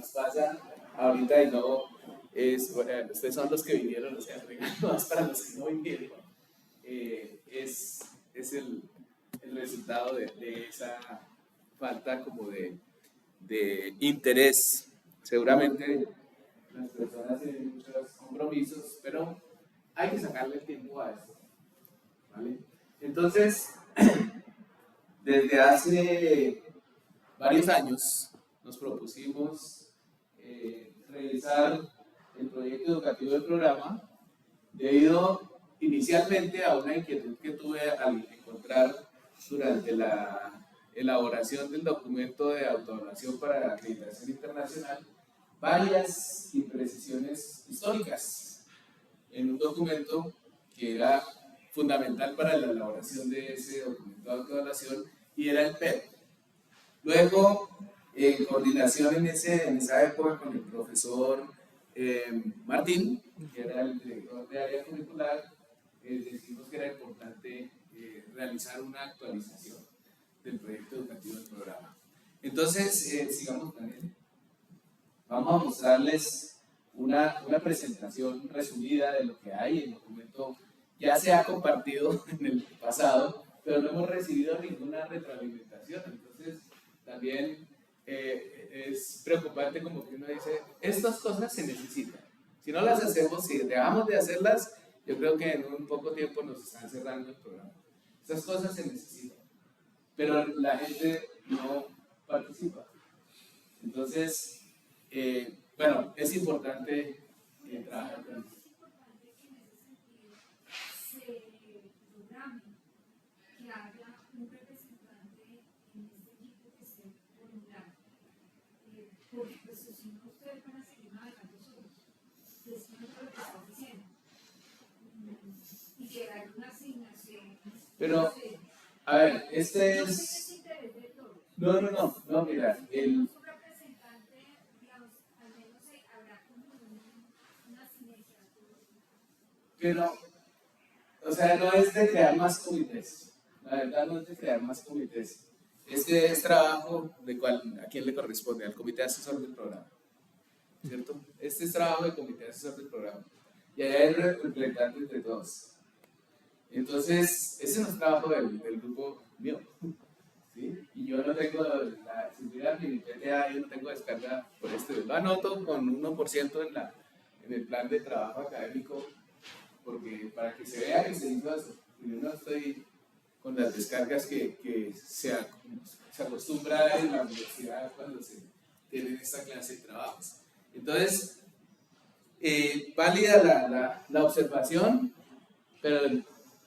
nos pasa ahorita y no ustedes son los que vinieron, o sea, regalos para los que no vinieron, es el resultado de esa falta como de interés. Seguramente las personas tienen muchos compromisos, pero hay que sacarle el tiempo a esto, ¿vale? Entonces, desde hace varios años nos propusimos revisar el proyecto educativo del programa debido inicialmente a una inquietud que tuve al encontrar durante la elaboración del documento de autoevaluación para la acreditación internacional varias imprecisiones históricas en un documento que era fundamental para la elaboración de ese documento de autoevaluación y era el PEP. Luego, en coordinación en esa época con el profesor Martín, que era el director de área curricular, decidimos que era importante realizar una actualización del proyecto educativo del programa. Entonces, sigamos con él. Vamos a mostrarles una presentación resumida de lo que hay. El documento ya se ha compartido en el pasado, pero no hemos recibido ninguna retroalimentación. Entonces, también es preocupante como que uno dice, estas cosas se necesitan. Si no las hacemos, si dejamos de hacerlas, yo creo que en un poco tiempo nos están cerrando el programa. Estas cosas se necesitan, pero la gente no participa. Entonces, bueno, es importante trabajar con eso. Pero, a ver, este es... No, mira, el... Pero, o sea, no es de crear más comités. La verdad no es de crear más comités. Este es trabajo de a quién le corresponde, al comité asesor del programa. ¿Cierto? Este es trabajo del comité asesor del programa. Y allá hay representantes de todos. Entonces, ese no es trabajo del grupo mío. ¿Sí? Y yo no tengo la seguridad que mi PTA, yo no tengo descarga por esto. Yo lo anoto con un 1% en el plan de trabajo académico, porque para que se vea que se hizo eso. Yo no estoy con las descargas que se acostumbra en la universidad cuando se tienen esta clase de trabajos. Entonces, válida la observación, pero el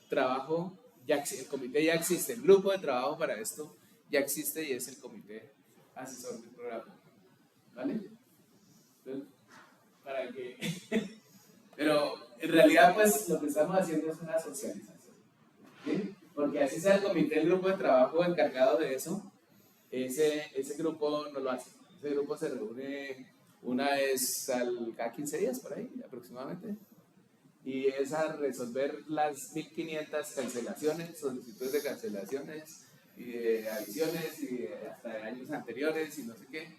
trabajo, el comité ya existe, el grupo de trabajo para esto ya existe y es el comité asesor del programa. ¿Vale? Entonces, para que... Pero en realidad, pues lo que estamos haciendo es una socialización. ¿Sí? Porque así sea el comité, el grupo de trabajo encargado de eso, ese grupo no lo hace. Ese grupo se reúne una vez cada 15 días, por ahí aproximadamente. Y es a resolver las 1500 cancelaciones, solicitudes de cancelaciones y de adiciones y hasta de años anteriores y no sé qué.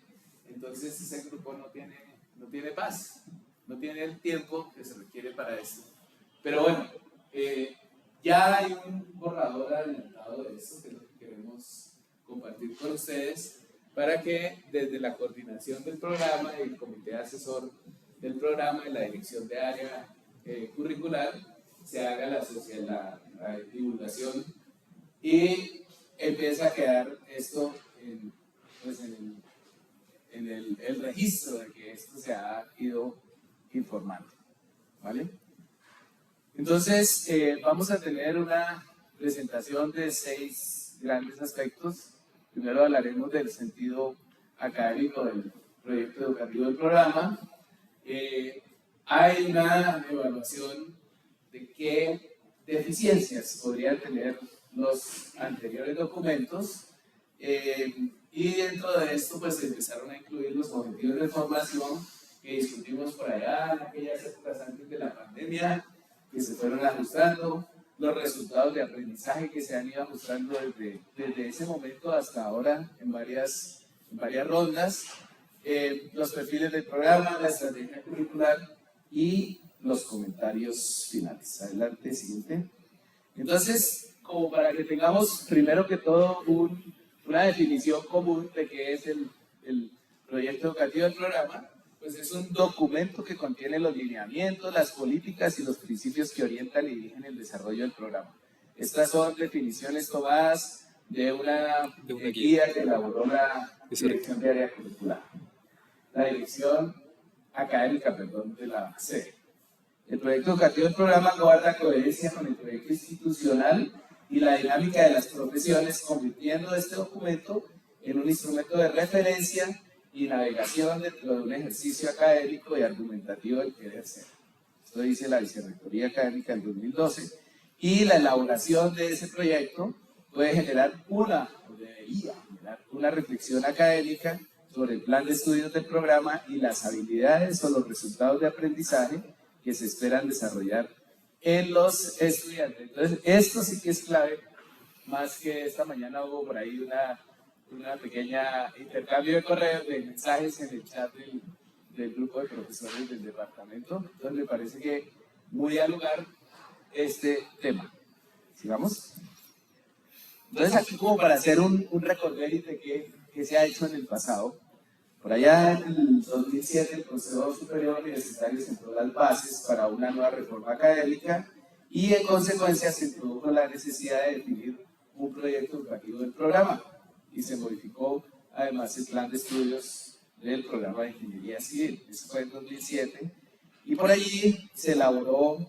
Entonces ese grupo no tiene paz, no tiene el tiempo que se requiere para esto. Pero bueno, ya hay un borrador adelantado de esto, que es lo que queremos compartir con ustedes, para que desde la coordinación del programa, el comité asesor del programa y la dirección de área curricular, se haga la divulgación y empieza a quedar esto en el registro de que esto se ha ido informando. ¿Vale? Entonces, vamos a tener una presentación de 6 grandes aspectos. Primero hablaremos del sentido académico del proyecto educativo del programa. Hay una evaluación de qué deficiencias podrían tener los anteriores documentos y dentro de esto pues empezaron a incluir los objetivos de formación que discutimos por allá en aquellas épocas antes de la pandemia, que se fueron ajustando, los resultados de aprendizaje que se han ido ajustando desde ese momento hasta ahora en varias rondas. los perfiles del programa, la estrategia curricular y los comentarios finales. Adelante, siguiente. Entonces, como para que tengamos primero que todo una definición común de qué es el proyecto educativo del programa, pues es un documento que contiene los lineamientos, las políticas y los principios que orientan y dirigen el desarrollo del programa. Estas son definiciones tomadas de una guía que elaboró la Dirección de Área Curricular, la Dirección Académica, de la sede. El proyecto educativo del programa guarda coherencia con el proyecto institucional y la dinámica de las profesiones, convirtiendo este documento en un instrumento de referencia y navegación dentro de un ejercicio académico y argumentativo del querer ser. Esto dice la Vicerrectoría Académica en 2012, y la elaboración de ese proyecto puede generar debería generar una reflexión académica sobre el plan de estudios del programa y las habilidades o los resultados de aprendizaje que se esperan desarrollar en los estudiantes. Entonces, esto sí que es clave, más que esta mañana hubo por ahí una pequeña intercambio de correos, de mensajes en el chat del grupo de profesores del departamento, donde me parece que muy al lugar este tema. ¿Sigamos? Entonces, aquí como para hacer un recorrido de qué se ha hecho en el pasado. Por allá en el 2007 el Consejo Superior Universitario sentó las bases para una nueva reforma académica y en consecuencia se introdujo la necesidad de definir un proyecto educativo del programa y se modificó además el plan de estudios del programa de Ingeniería Civil. Eso fue en 2007 y por allí se elaboraron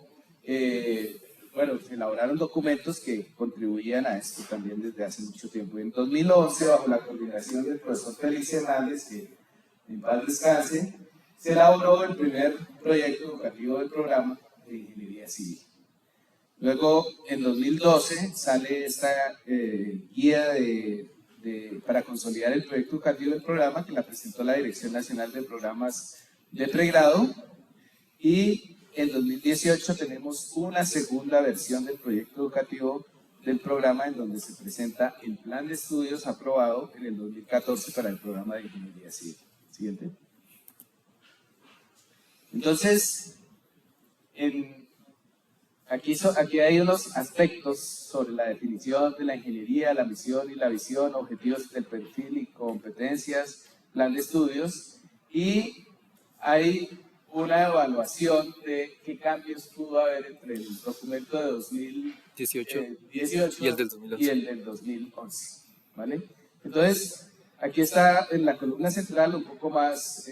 documentos que contribuían a esto también desde hace mucho tiempo. En 2011, bajo la coordinación del profesor Félix Hernández, que en paz descanse, se elaboró el primer proyecto educativo del programa de Ingeniería Civil. Luego, en 2012, sale esta guía para consolidar el proyecto educativo del programa, que la presentó la Dirección Nacional de Programas de Pregrado, y en 2018 tenemos una segunda versión del proyecto educativo del programa en donde se presenta el plan de estudios aprobado en el 2014 para el programa de Ingeniería Civil. Siguiente. Entonces, aquí hay unos aspectos sobre la definición de la ingeniería, la misión y la visión, objetivos del perfil y competencias, plan de estudios, y hay una evaluación de qué cambios pudo haber entre el documento de 2018 y el del 2011, ¿vale? Entonces, aquí está en la columna central un poco más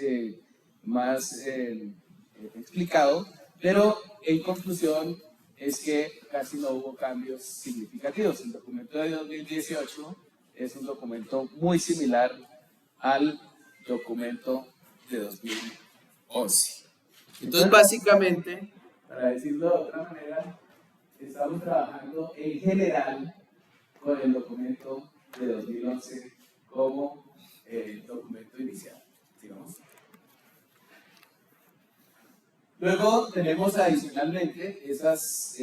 explicado, pero en conclusión es que casi no hubo cambios significativos. El documento de 2018 es un documento muy similar al documento de 2011. Entonces, básicamente, para decirlo de otra manera, estamos trabajando en general con el documento de 2011 como documento inicial, digamos. Luego tenemos adicionalmente esas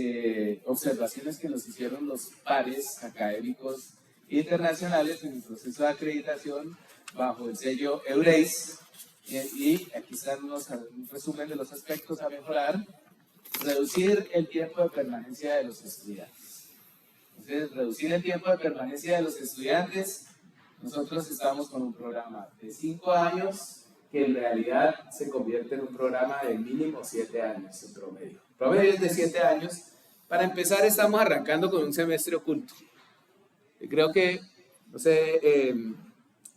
observaciones que nos hicieron los pares académicos internacionales en el proceso de acreditación bajo el sello EURACE, y aquí están un resumen de los aspectos a mejorar. Reducir el tiempo de permanencia de los estudiantes. Entonces, reducir el tiempo de permanencia de los estudiantes. Nosotros estamos con un programa de 5 años que en realidad se convierte en un programa de mínimo 7 años en promedio. Promedio es de 7 años. Para empezar, estamos arrancando con un semestre oculto. Creo que, no sé,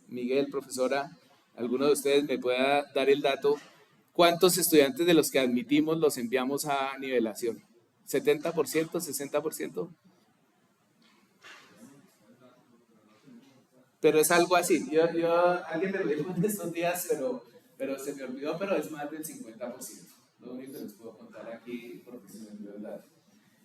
Miguel, profesora, alguno de ustedes me pueda dar el dato. ¿Cuántos estudiantes de los que admitimos los enviamos a nivelación? ¿70%? ¿60%? Pero es algo así. Alguien me lo dijo en estos días, pero se me olvidó, pero es más del 50%. Lo único que les puedo contar aquí porque se me olvidó el dato.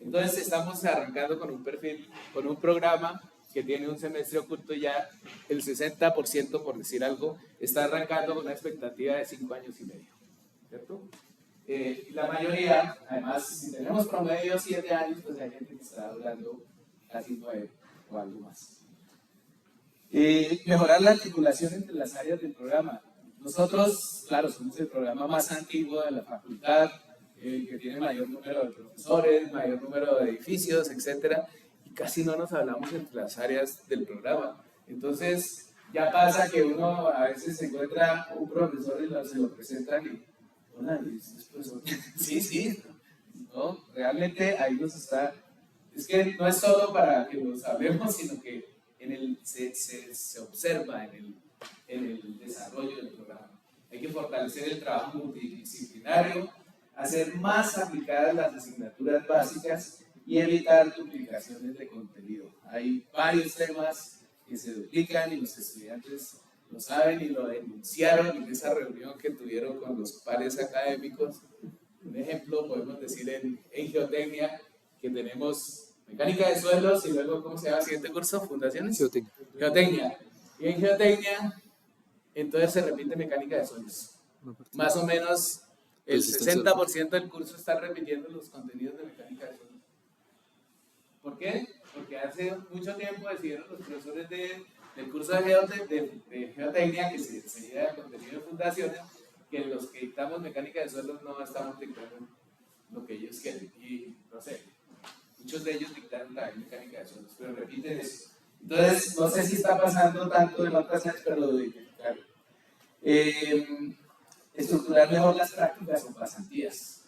Entonces estamos arrancando con un perfil, con un programa que tiene un semestre oculto ya, el 60%, por decir algo, está arrancando con una expectativa de 5 años y medio. ¿Cierto? La mayoría, además, si tenemos promedio 7 años, pues hay gente que está durando casi 9 o algo más. Mejorar la articulación entre las áreas del programa. Nosotros, claro, somos el programa más antiguo de la facultad, el que tiene mayor número de profesores, mayor número de edificios, etcétera, y casi no nos hablamos entre las áreas del programa. Entonces, ya pasa que uno a veces se encuentra un profesor y se lo presentan y, hola, ¿y es profesor? Sí, sí, ¿no? Realmente ahí nos está, es que no es solo para que nos hablemos, sino que se observa en el desarrollo del programa. Hay que fortalecer el trabajo multidisciplinario, hacer más aplicadas las asignaturas básicas y evitar duplicaciones de contenido. Hay varios temas que se duplican y los estudiantes lo saben y lo denunciaron en esa reunión que tuvieron con los pares académicos. Un ejemplo podemos decir en geotecnia, que tenemos mecánica de suelos y luego, ¿cómo se llama el siguiente curso? Fundaciones. Geotecnia. Y en geotecnia, entonces se repite mecánica de suelos. Más o menos el 60% del curso está repitiendo los contenidos de mecánica de suelos. ¿Por qué? Porque hace mucho tiempo decidieron los profesores del curso de geotecnia que se seguía el contenido de fundaciones, que los que dictamos mecánica de suelos no estamos dictando lo que ellos quieren. Y no sé, muchos de ellos dictaron también mecánica de suelos, pero repiten eso. Entonces, no sé si está pasando tanto en otras áreas, pero lo identificaron. Estructurar mejor las prácticas o pasantías.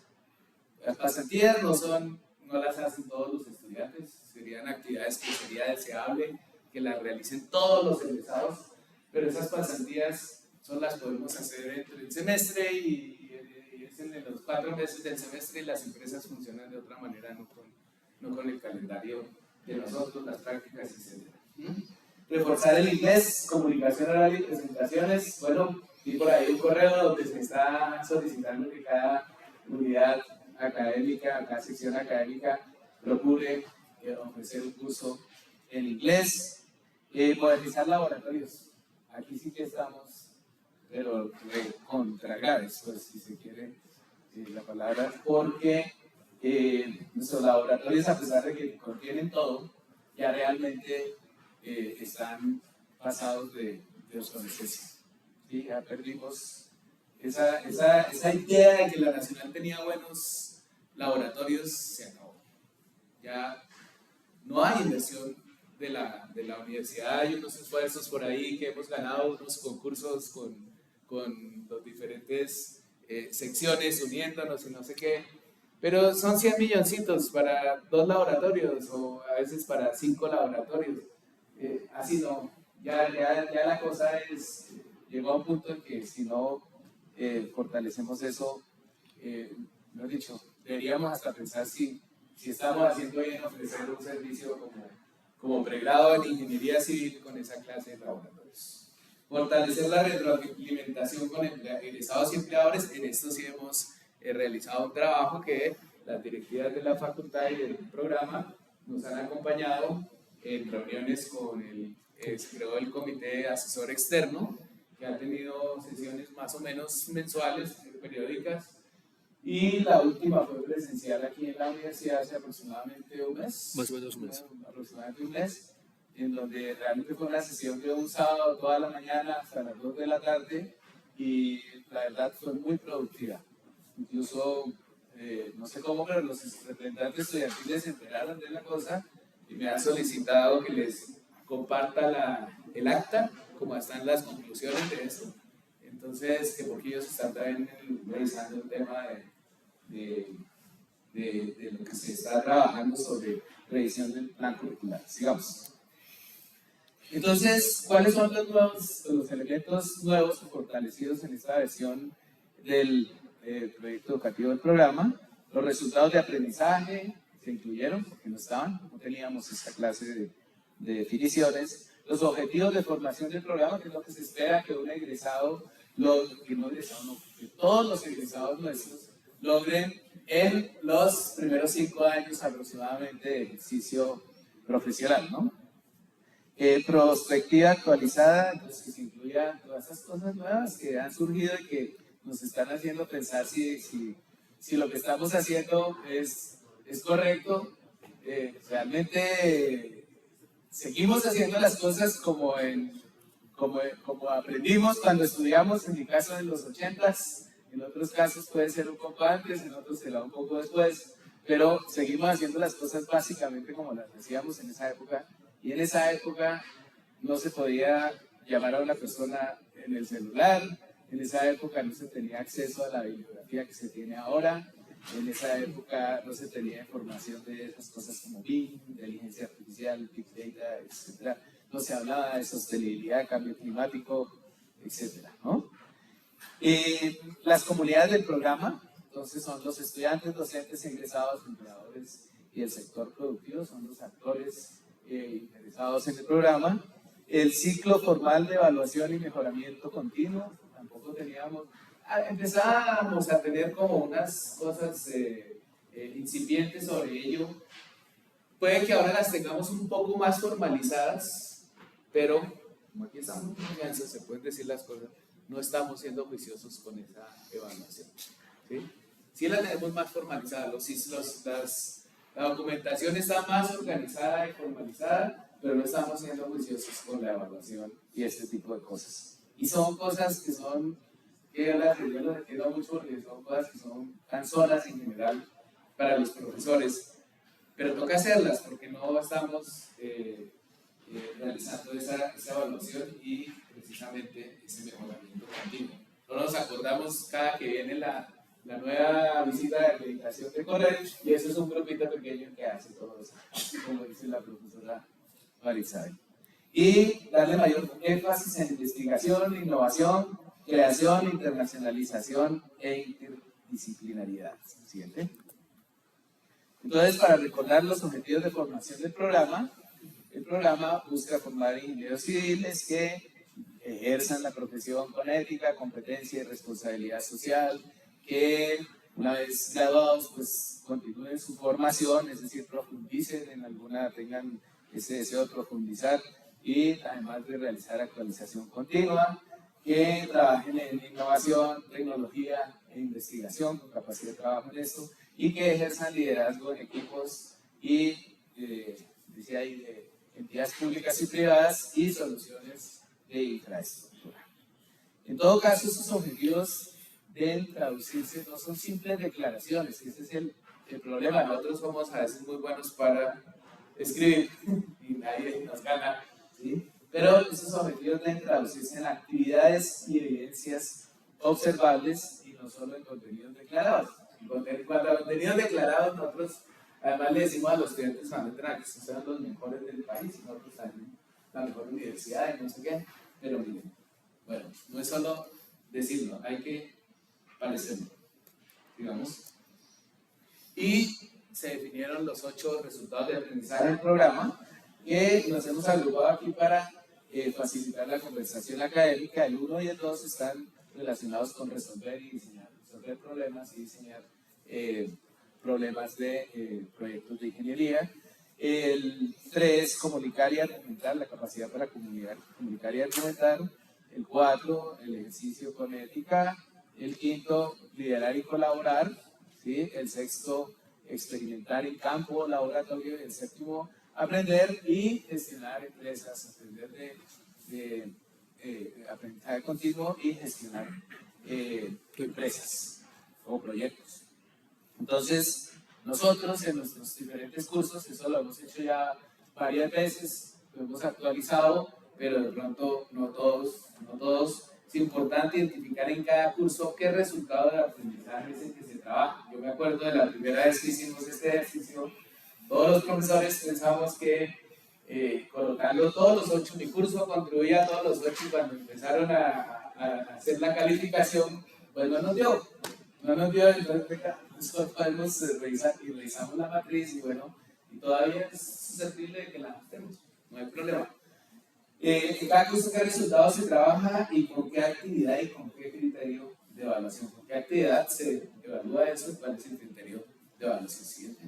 Las pasantías no las hacen todos los estudiantes, serían actividades que sería deseable que las realicen todos los egresados, pero esas pasantías las podemos hacer entre el semestre y es en los 4 meses del semestre y las empresas funcionan de otra manera, no con el calendario de nosotros, las prácticas, etc. Reforzar el inglés, comunicación oral y presentaciones. Bueno, vi por ahí un correo donde se está solicitando que cada unidad académica, cada sección académica procure ofrecer un curso en inglés. Modernizar laboratorios. Aquí sí que estamos, pero contra graves, pues si se quiere la palabra, porque nuestros laboratorios, a pesar de que contienen todo, ya realmente están pasados de obsolescencia. ¿Sí? Ya perdimos esa idea de que la Nacional tenía buenos laboratorios, se acabó. Ya no hay inversión de la universidad, hay unos esfuerzos por ahí que hemos ganado unos concursos con los diferentes secciones uniéndonos y no sé qué, pero son 100 milloncitos para 2 laboratorios o a veces para 5 laboratorios. Así no, ya la cosa llegó a un punto en que si no fortalecemos eso, lo he dicho, deberíamos hasta pensar si estamos haciendo bien ofrecer un servicio como pregrado en ingeniería civil con esa clase de laboratorios. Fortalecer la retroalimentación con egresados y empleadores. En esto sí hemos realizado un trabajo que las directivas de la facultad y del programa nos han acompañado en reuniones con creo el comité asesor externo, que ha tenido sesiones más o menos mensuales, periódicas, y la última fue presencial aquí en la universidad hace aproximadamente un mes. Más o menos un mes. Aproximadamente un mes, en donde realmente fue una sesión de un sábado toda la mañana hasta las 2 de la tarde y la verdad fue muy productiva. Incluso, no sé cómo, pero los representantes estudiantiles se enteraron de la cosa y me han solicitado que les comparta el acta, como están las conclusiones de eso. Entonces, que porque ellos están también revisando el tema de lo que se está trabajando sobre revisión del plan curricular. Sigamos. Entonces, ¿cuáles son los elementos nuevos o fortalecidos en esta versión del proyecto educativo del programa? Los resultados de aprendizaje se incluyeron porque no teníamos esta clase de definiciones. Los objetivos de formación del programa, que es lo que se espera que un egresado, que todos los egresados nuestros logren en los primeros 5 años aproximadamente de ejercicio profesional, ¿no? Prospectiva actualizada, entonces que se incluyan todas esas cosas nuevas que han surgido y que nos están haciendo pensar si lo que estamos haciendo es correcto. Realmente seguimos haciendo las cosas como en como aprendimos cuando estudiamos, en mi caso en los 80s, en otros casos puede ser un poco antes, en otros será un poco después, pero seguimos haciendo las cosas básicamente como las hacíamos en esa época, y en esa época no se podía llamar a una persona en el celular, en esa época no se tenía acceso a la bibliografía que se tiene ahora, en esa época no se tenía información de esas cosas como BIM, inteligencia artificial, Big Data, etc. No se hablaba de sostenibilidad, cambio climático, etc. ¿no? Las comunidades del programa, entonces son los estudiantes, docentes, egresados, empleadores y el sector productivo, son los actores interesados en el programa. El ciclo formal de evaluación y mejoramiento continuo, tampoco teníamos, empezábamos a tener como unas cosas incipientes sobre ello. Puede que ahora las tengamos un poco más formalizadas, pero como aquí estamos en confianza, se pueden decir las cosas, no estamos siendo juiciosos con esa evaluación. Sí la tenemos más formalizada, la documentación está más organizada y formalizada, pero no estamos siendo juiciosos con la evaluación y este tipo de cosas. Y son cosas que son, que yo las entiendo mucho porque son cosas que son cansonas en general para los profesores, pero toca hacerlas porque no estamos realizando esa evaluación y precisamente ese mejoramiento continuo. No nos acordamos cada que viene la nueva visita de acreditación de Corel, y eso es un grupito pequeño que hace todo eso, como dice la profesora Marisabel. Y darle mayor énfasis en investigación, innovación, creación, internacionalización e interdisciplinariedad. Siguiente. Entonces, para recordar los objetivos de formación del programa, el programa busca formar ingenieros civiles que ejerzan la profesión con ética, competencia y responsabilidad social, que una vez graduados pues continúen su formación, es decir, profundicen en alguna, tengan ese deseo de profundizar y además de realizar actualización continua, que trabajen en innovación, tecnología e investigación con capacidad de trabajo en esto y que ejerzan liderazgo en equipos y decía ahí, de entidades públicas y privadas y soluciones de infraestructura. En todo caso, estos objetivos deben traducirse, no son simples declaraciones, ese es el problema. Nosotros somos a veces muy buenos para escribir y nadie nos gana, ¿sí? Pero esos objetivos deben traducirse en actividades y evidencias observables y no solo en contenidos declarados. Cuando a contenidos declarados, nosotros además le decimos a los estudiantes cuando entran que sean los mejores del país, nosotros también la mejor universidad y no sé qué, pero miren, bueno, no es solo decirlo, hay que parecerlo, digamos. Y se definieron los 8 resultados de aprendizaje del programa que nos hemos agrupado aquí para facilitar la conversación académica. El 1 y el 2 están relacionados con resolver y diseñar, resolver problemas y diseñar problemas de proyectos de ingeniería. El 3, comunicar y argumentar, la capacidad para comunicar y argumentar. El 4, el ejercicio con ética. El 5, liderar y colaborar. ¿Sí? El 6, experimentar en campo, laboratorio. El 7, aprender y gestionar empresas, aprender de aprendizaje continuo y gestionar empresas o proyectos. Entonces, nosotros en nuestros diferentes cursos, eso lo hemos hecho ya varias veces, lo hemos actualizado, pero de pronto no todos. Es importante identificar en cada curso qué resultado de aprendizaje es el que se trabaja. Yo me acuerdo de la primera vez que hicimos este ejercicio, todos los profesores pensamos que colocando todos los 8, mi curso contribuía a todos los 8 y cuando empezaron a hacer la calificación, pues no nos dio, entonces podemos revisar y revisamos la matriz y bueno, y todavía es susceptible de que la ajustemos, no hay problema. En cada curso, qué resultados se trabaja y con qué actividad y con qué criterio de evaluación, con qué actividad se evalúa eso y cuál es el criterio de evaluación siguiente.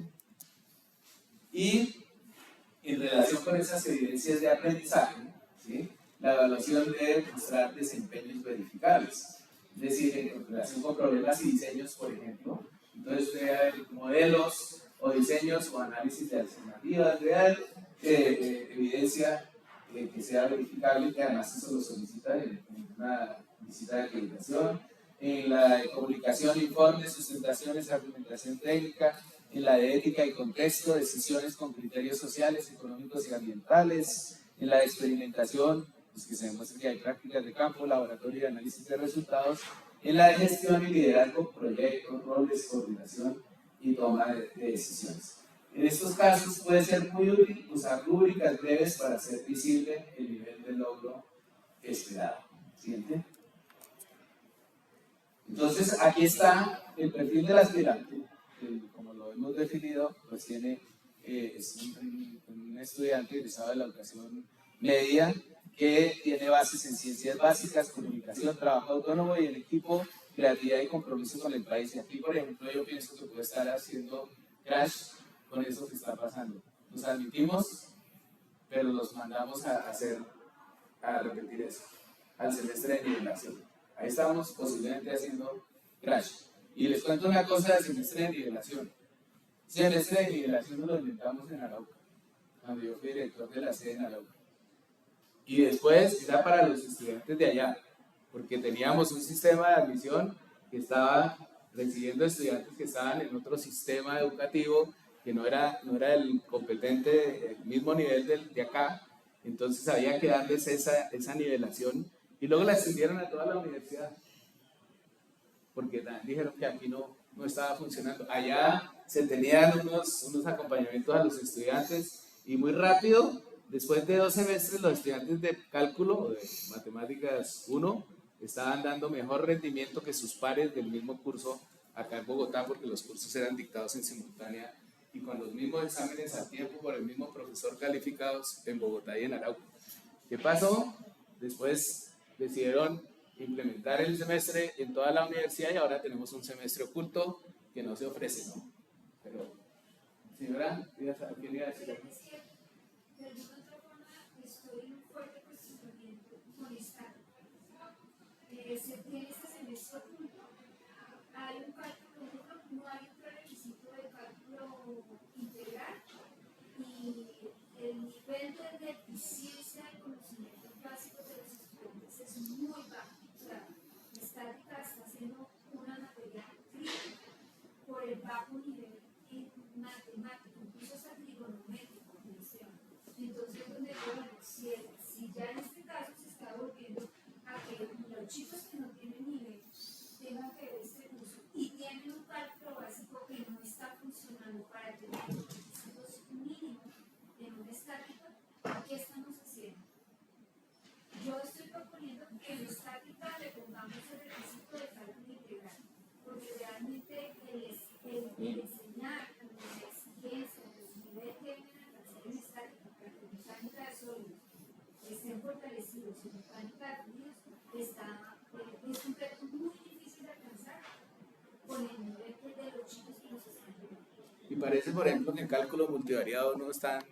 Y en relación con esas evidencias de aprendizaje, ¿sí? La evaluación debe mostrar desempeños verificables, es decir, en relación con problemas y diseños, por ejemplo. Entonces debe haber modelos o diseños o análisis de alternativas, debe haber evidencia que sea verificable y que además eso lo solicita en una visita de acreditación, en la de comunicación, informes, sustentaciones, argumentación técnica, en la de ética y contexto, decisiones con criterios sociales, económicos y ambientales, en la de experimentación, pues que se demuestre que hay prácticas de campo, laboratorio y análisis de resultados, en la de gestión y liderazgo, proyectos, roles, coordinación y toma de decisiones. En estos casos puede ser muy útil usar rúbricas breves para hacer visible el nivel de logro esperado. Siguiente. Entonces, aquí está el perfil del aspirante, que, como lo hemos definido, pues tiene, es un estudiante egresado de la educación media que tiene bases en ciencias básicas, comunicación, trabajo autónomo y en equipo, creatividad y compromiso con el país. Y aquí, por ejemplo, yo pienso que puede estar haciendo crash con eso que está pasando. Nos admitimos, pero los mandamos a repetir eso, al semestre de nivelación. Ahí estamos posiblemente haciendo crash. Y les cuento una cosa del semestre de nivelación. Semestre de nivelación lo inventamos en Arauca, cuando yo fui director de la sede en Arauca. Y después era para los estudiantes de allá, porque teníamos un sistema de admisión que estaba recibiendo estudiantes que estaban en otro sistema educativo que no era el competente, el mismo nivel de acá. Entonces había que darles esa nivelación y luego la extendieron a toda la universidad, porque dijeron que aquí no estaba funcionando. Allá se tenían unos acompañamientos a los estudiantes y muy rápido, después de 2 semestres, los estudiantes de cálculo o de matemáticas 1 estaban dando mejor rendimiento que sus pares del mismo curso acá en Bogotá, porque los cursos eran dictados en simultánea y con los mismos exámenes a tiempo por el mismo profesor calificados en Bogotá y en Arauca. ¿Qué pasó? Después decidieron implementar el semestre en toda la universidad y ahora tenemos un semestre oculto que no se ofrece, ¿no? Pero, señora, ¿quién iba a decir algo? De alguna otra forma estoy en un fuerte cuestionamiento con esta. Se tiene este semestre oculto, hay un cálculo único, no hay un requisito de cálculo integral y el nivel de deficiencia de conocimientos básicos de los estudiantes es muy bajo. O sea, estática está siendo una materia crítica por el bajo nivel en matemático, incluso hasta trigonométrico. Entonces, donde bueno, si ya en este caso se está volviendo a que los chicos que no tienen nivel tengan que ver este curso y tienen un cálculo básico que no está funcionando para tener los requisitos mínimos en una estática, ¿qué estamos haciendo? Yo estoy proponiendo que en estática le pongamos el requisito de cálculo integral, porque realmente el enseñar las exigencias, los niveles que deben alcanzar en estática, para que mecánica de sólidos estén fortalecidos y mecánica de fluidos, es un reto muy difícil de alcanzar con el nivel de los chicos que nos están viendo. Y parece, por ejemplo, que en cálculo multivariado no están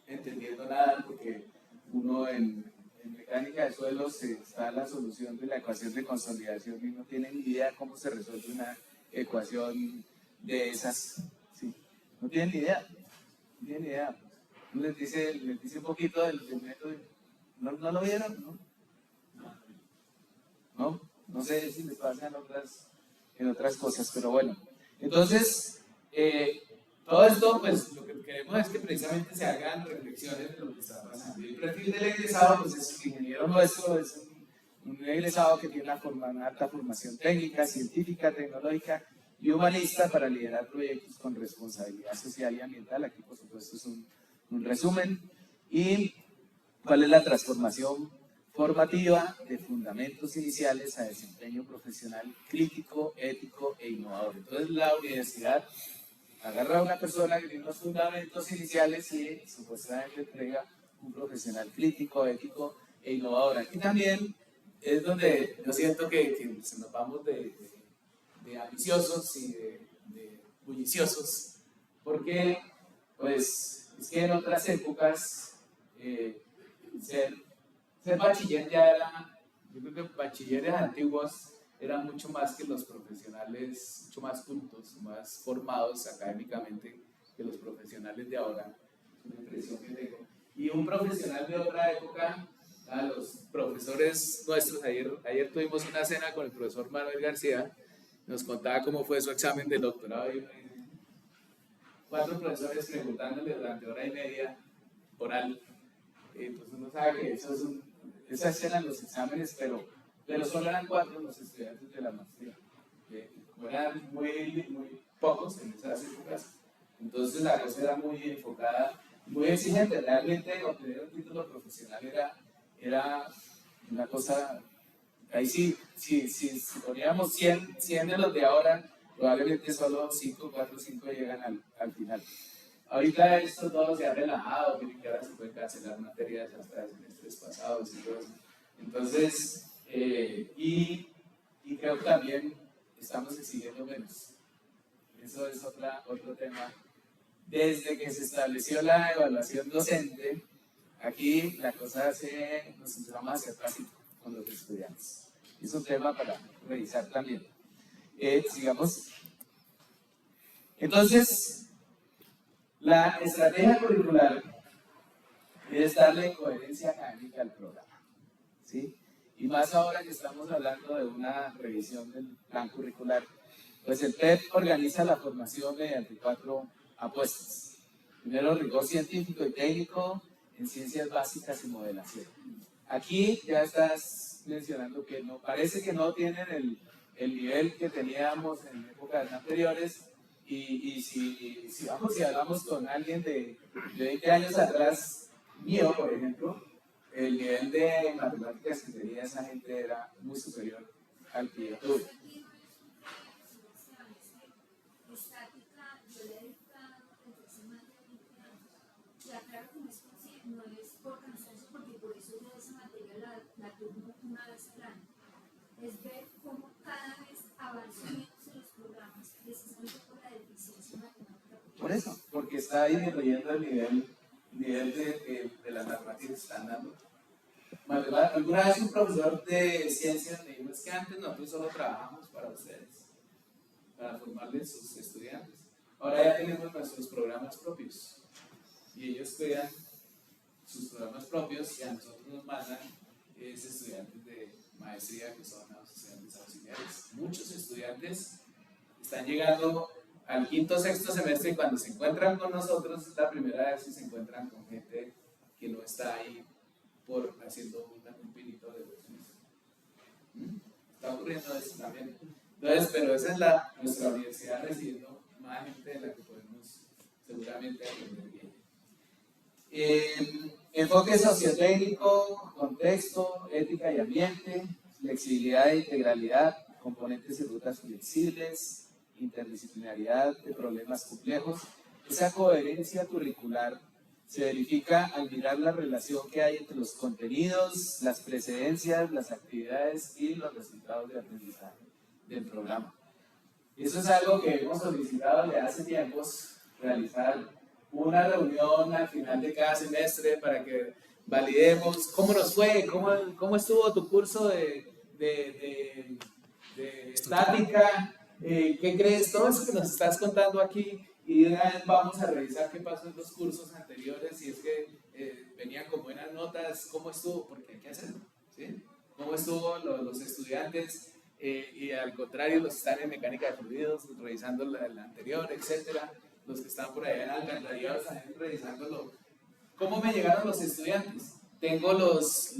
entendiendo nada, porque uno en mecánica de suelos está la solución de la ecuación de consolidación y no tiene ni idea cómo se resuelve una ecuación de esas. Sí, no tienen ni idea. No tienen ni idea. Uno les dice un poquito del método. ¿No lo vieron? No sé si les pasa en otras cosas, pero bueno. Entonces, todo esto, pues lo que queremos es que precisamente se hagan reflexiones de lo que está pasando. Y el perfil del egresado, pues es un ingeniero nuestro, es un egresado que tiene una alta formación técnica, científica, tecnológica y humanista para liderar proyectos con responsabilidad social y ambiental. Aquí, por supuesto, es un resumen. ¿Y cuál es la transformación formativa de fundamentos iniciales a desempeño profesional crítico, ético e innovador? Entonces, la universidad agarra a una persona que tiene unos fundamentos iniciales y supuestamente entrega un profesional crítico, ético e innovador. Aquí también es donde yo siento que nos vamos de ambiciosos y de bulliciosos, porque pues es que en otras épocas ser bachiller ya era, yo creo que bachilleres antiguos eran mucho más que los profesionales, mucho más cultos, más formados académicamente que los profesionales de ahora, es una impresión que tengo. Y un profesional de otra época, a los profesores nuestros, ayer tuvimos una cena con el profesor Manuel García, nos contaba cómo fue su examen de doctorado y 4 profesores preguntándole durante hora y media oral. Pues uno sabe que esas eran los exámenes, pero solo eran 4 los estudiantes de la maestría. Como eran muy pocos en esas épocas, entonces la cosa era muy enfocada, muy exigente. Realmente obtener un título profesional era una cosa. Ahí sí, si poníamos 100 de los de ahora, probablemente solo 5, 4, 5 llegan al final. Ahorita esto todo se ha relajado, miren que ahora se pueden cancelar materias hasta de semestres pasados y todo eso. Entonces, y creo que también estamos exigiendo menos. Eso es otro tema. Desde que se estableció la evaluación docente, aquí la cosa nos empezamos a hacer fácil con los estudiantes. Es un tema para revisar también. Sigamos. Entonces, la estrategia curricular es darle coherencia académica al programa, ¿sí? Y más ahora que estamos hablando de una revisión del plan curricular, pues el PEP organiza la formación mediante 4 apuestas. Primero, rigor científico y técnico en ciencias básicas y modelación. Aquí ya estás mencionando que parece que no tienen el nivel que teníamos en épocas anteriores, y si hablamos con alguien de 20 años atrás, mío por ejemplo, el nivel de matemáticas que tenía esa gente era muy superior al que yo tuve. Claro que no es por cansancio, porque por eso yo esa materia la turno una vez al año. Es ver cómo cada vez avanzan menos en los programas, precisamente por la deficiencia matemática. Por eso, porque está disminuyendo el nivel de las matemáticas que están dando. Alguna vez un profesor de ciencias me dijo: es que antes nosotros solo trabajamos para ustedes, para formarles sus estudiantes. Ahora ya tenemos nuestros programas propios. Y ellos crean sus programas propios y a nosotros nos mandan estudiantes de maestría que son los estudiantes auxiliares. Muchos estudiantes están llegando al 5º, 6º semestre y cuando se encuentran con nosotros es la primera vez que se encuentran con gente que no está ahí por haciendo un pinito de 2 meses. Está ocurriendo eso también. Entonces, pero esa es nuestra universidad recibiendo más gente de la que podemos seguramente aprender bien. Enfoque sociotécnico, contexto, ética y ambiente, flexibilidad e integralidad, componentes y rutas flexibles, interdisciplinaridad de problemas complejos. Esa coherencia curricular se verifica al mirar la relación que hay entre los contenidos, las precedencias, las actividades y los resultados de aprendizaje del programa. Eso es algo que hemos solicitado desde hace tiempos, realizar una reunión al final de cada semestre para que validemos cómo nos fue, cómo estuvo tu curso de estática, qué crees, todo eso que nos estás contando aquí, y de una vez vamos a revisar qué pasó en los cursos anteriores, si es que venían con buenas notas, cómo estuvo, porque hay que hacerlo, ¿sí? Cómo estuvo los estudiantes, y al contrario los que están en mecánica de fluidos, revisando la anterior, etcétera. Los que están por allá en alcantarillados también revisándolo. ¿Cómo me llegaron los estudiantes? Tengo los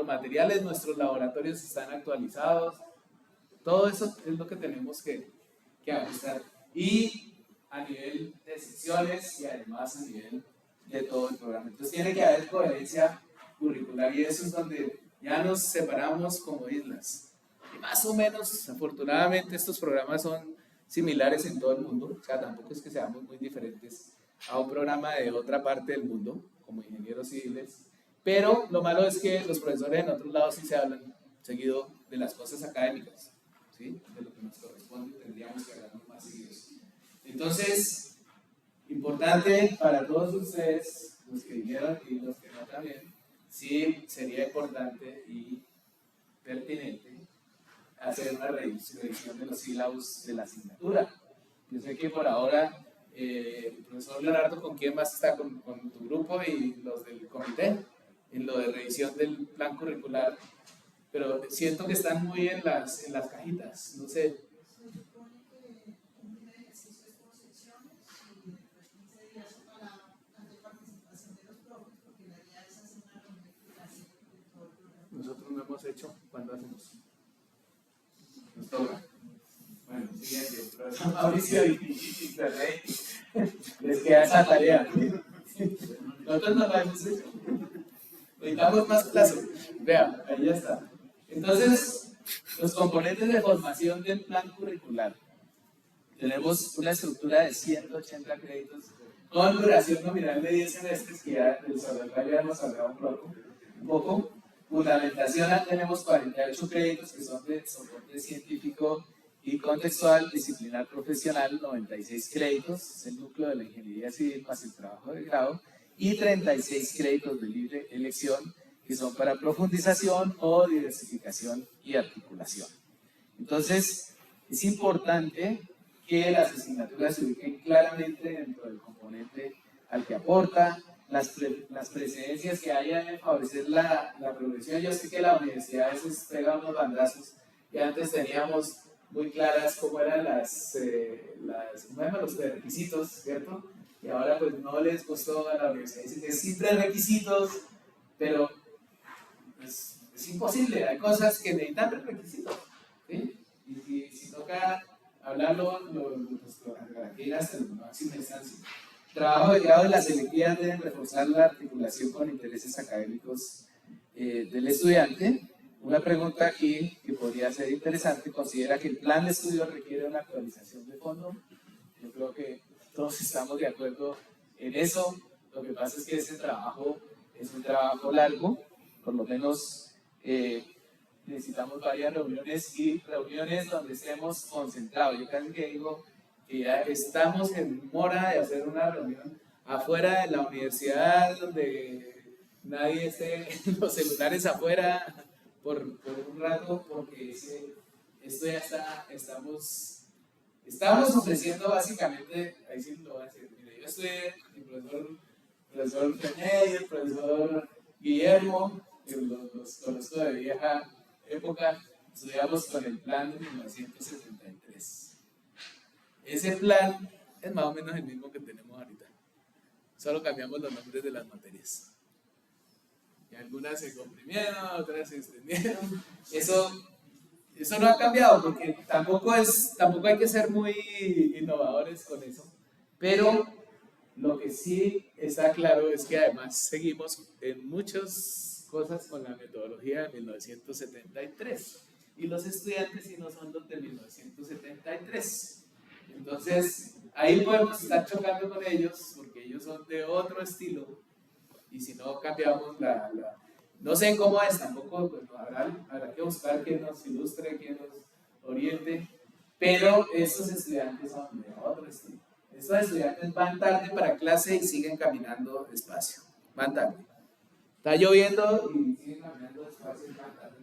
materiales, nuestros laboratorios están actualizados. Todo eso es lo que tenemos que ajustar. Y a nivel de secciones y además a nivel de todo el programa. Entonces tiene que haber coherencia curricular y eso es donde ya nos separamos como islas. Y más o menos, afortunadamente, estos programas son similares en todo el mundo, o sea, tampoco es que seamos muy diferentes a un programa de otra parte del mundo, como ingenieros civiles, pero lo malo es que los profesores en otros lados sí se hablan seguido de las cosas académicas, ¿sí? De lo que nos corresponde, tendríamos que hablarnos más seguidos. Entonces, importante para todos ustedes, los que vinieron y los que no también, sí sería importante y pertinente hacer una revisión de los sílabos de la asignatura. Yo sé que por ahora el profesor Leonardo, ¿con quién más está? Con tu grupo y los del comité, en lo de revisión del plan curricular, pero siento que están muy en las cajitas, no sé. Se supone que un primer ejercicio es por secciones y después 15 días para hacer participación de los profes, porque la idea es hacer una reunión de clase de todo el programa. Nosotros no hemos hecho, ¿cuándo hacemos? Nos toca. Bueno, siguiente, profesor Mauricio y Ferrey, les queda esa tarea. Nosotros no la hemos hecho. Necesitamos más plazo. Vea, ahí ya está. Entonces, los componentes de formación del plan curricular. Tenemos una estructura de 180 créditos con duración nominal de 10 semestres, que ya sobre el cual ya hemos hablado un poco. Fundamentación, tenemos 48 créditos que son de soporte científico y contextual, disciplinar profesional, 96 créditos, es el núcleo de la ingeniería civil más el trabajo de grado, y 36 créditos de libre elección, que son para profundización o diversificación y articulación. Entonces, es importante que las asignaturas se ubiquen claramente dentro del componente al que aporta, las precedencias que haya en favorecer la progresión. Yo sé que la universidad a veces pega unos bandazos y antes teníamos muy claras cómo eran los requisitos, ¿cierto? Y ahora pues no les gustó a la universidad. Dicen que sí requisitos, pero pues, es imposible. Hay cosas que necesitan requisitos, ¿sí? Y si toca hablarlo, aquí ir hasta la máxima instancia. Trabajo de grado de las selectivas deben reforzar la articulación con intereses académicos del estudiante. Una pregunta aquí que podría ser interesante: ¿considera que el plan de estudio requiere una actualización de fondo? Yo creo que todos estamos de acuerdo en eso. Lo que pasa es que ese trabajo es un trabajo largo, por lo menos necesitamos varias reuniones y reuniones donde estemos concentrados. Yo casi que digo que ya estamos en mora de hacer una reunión afuera de la universidad, donde nadie esté en los celulares afuera por un rato, porque esto ya está, estamos ofreciendo básicamente, ahí sí lo voy a decir, mire, yo estoy, el profesor René y el profesor Guillermo, que los conozco de vieja época, estudiamos con el plan de 1973. Ese plan es más o menos el mismo que tenemos ahorita, solo cambiamos los nombres de las materias. Y algunas se comprimieron, otras se extendieron. Eso no ha cambiado, porque tampoco hay que ser muy innovadores con eso. Pero lo que sí está claro es que además seguimos en muchas cosas con la metodología de 1973. Y los estudiantes sí no son los de 1973. Entonces, ahí podemos estar chocando con ellos, porque ellos son de otro estilo. Y si no cambiamos no sé cómo es, tampoco pues, habrá que buscar quien nos ilustre, quien nos oriente, pero estos estudiantes son de otro estilo. Estos estudiantes van tarde para clase y siguen caminando despacio, van tarde. Está lloviendo y siguen caminando despacio y van tarde.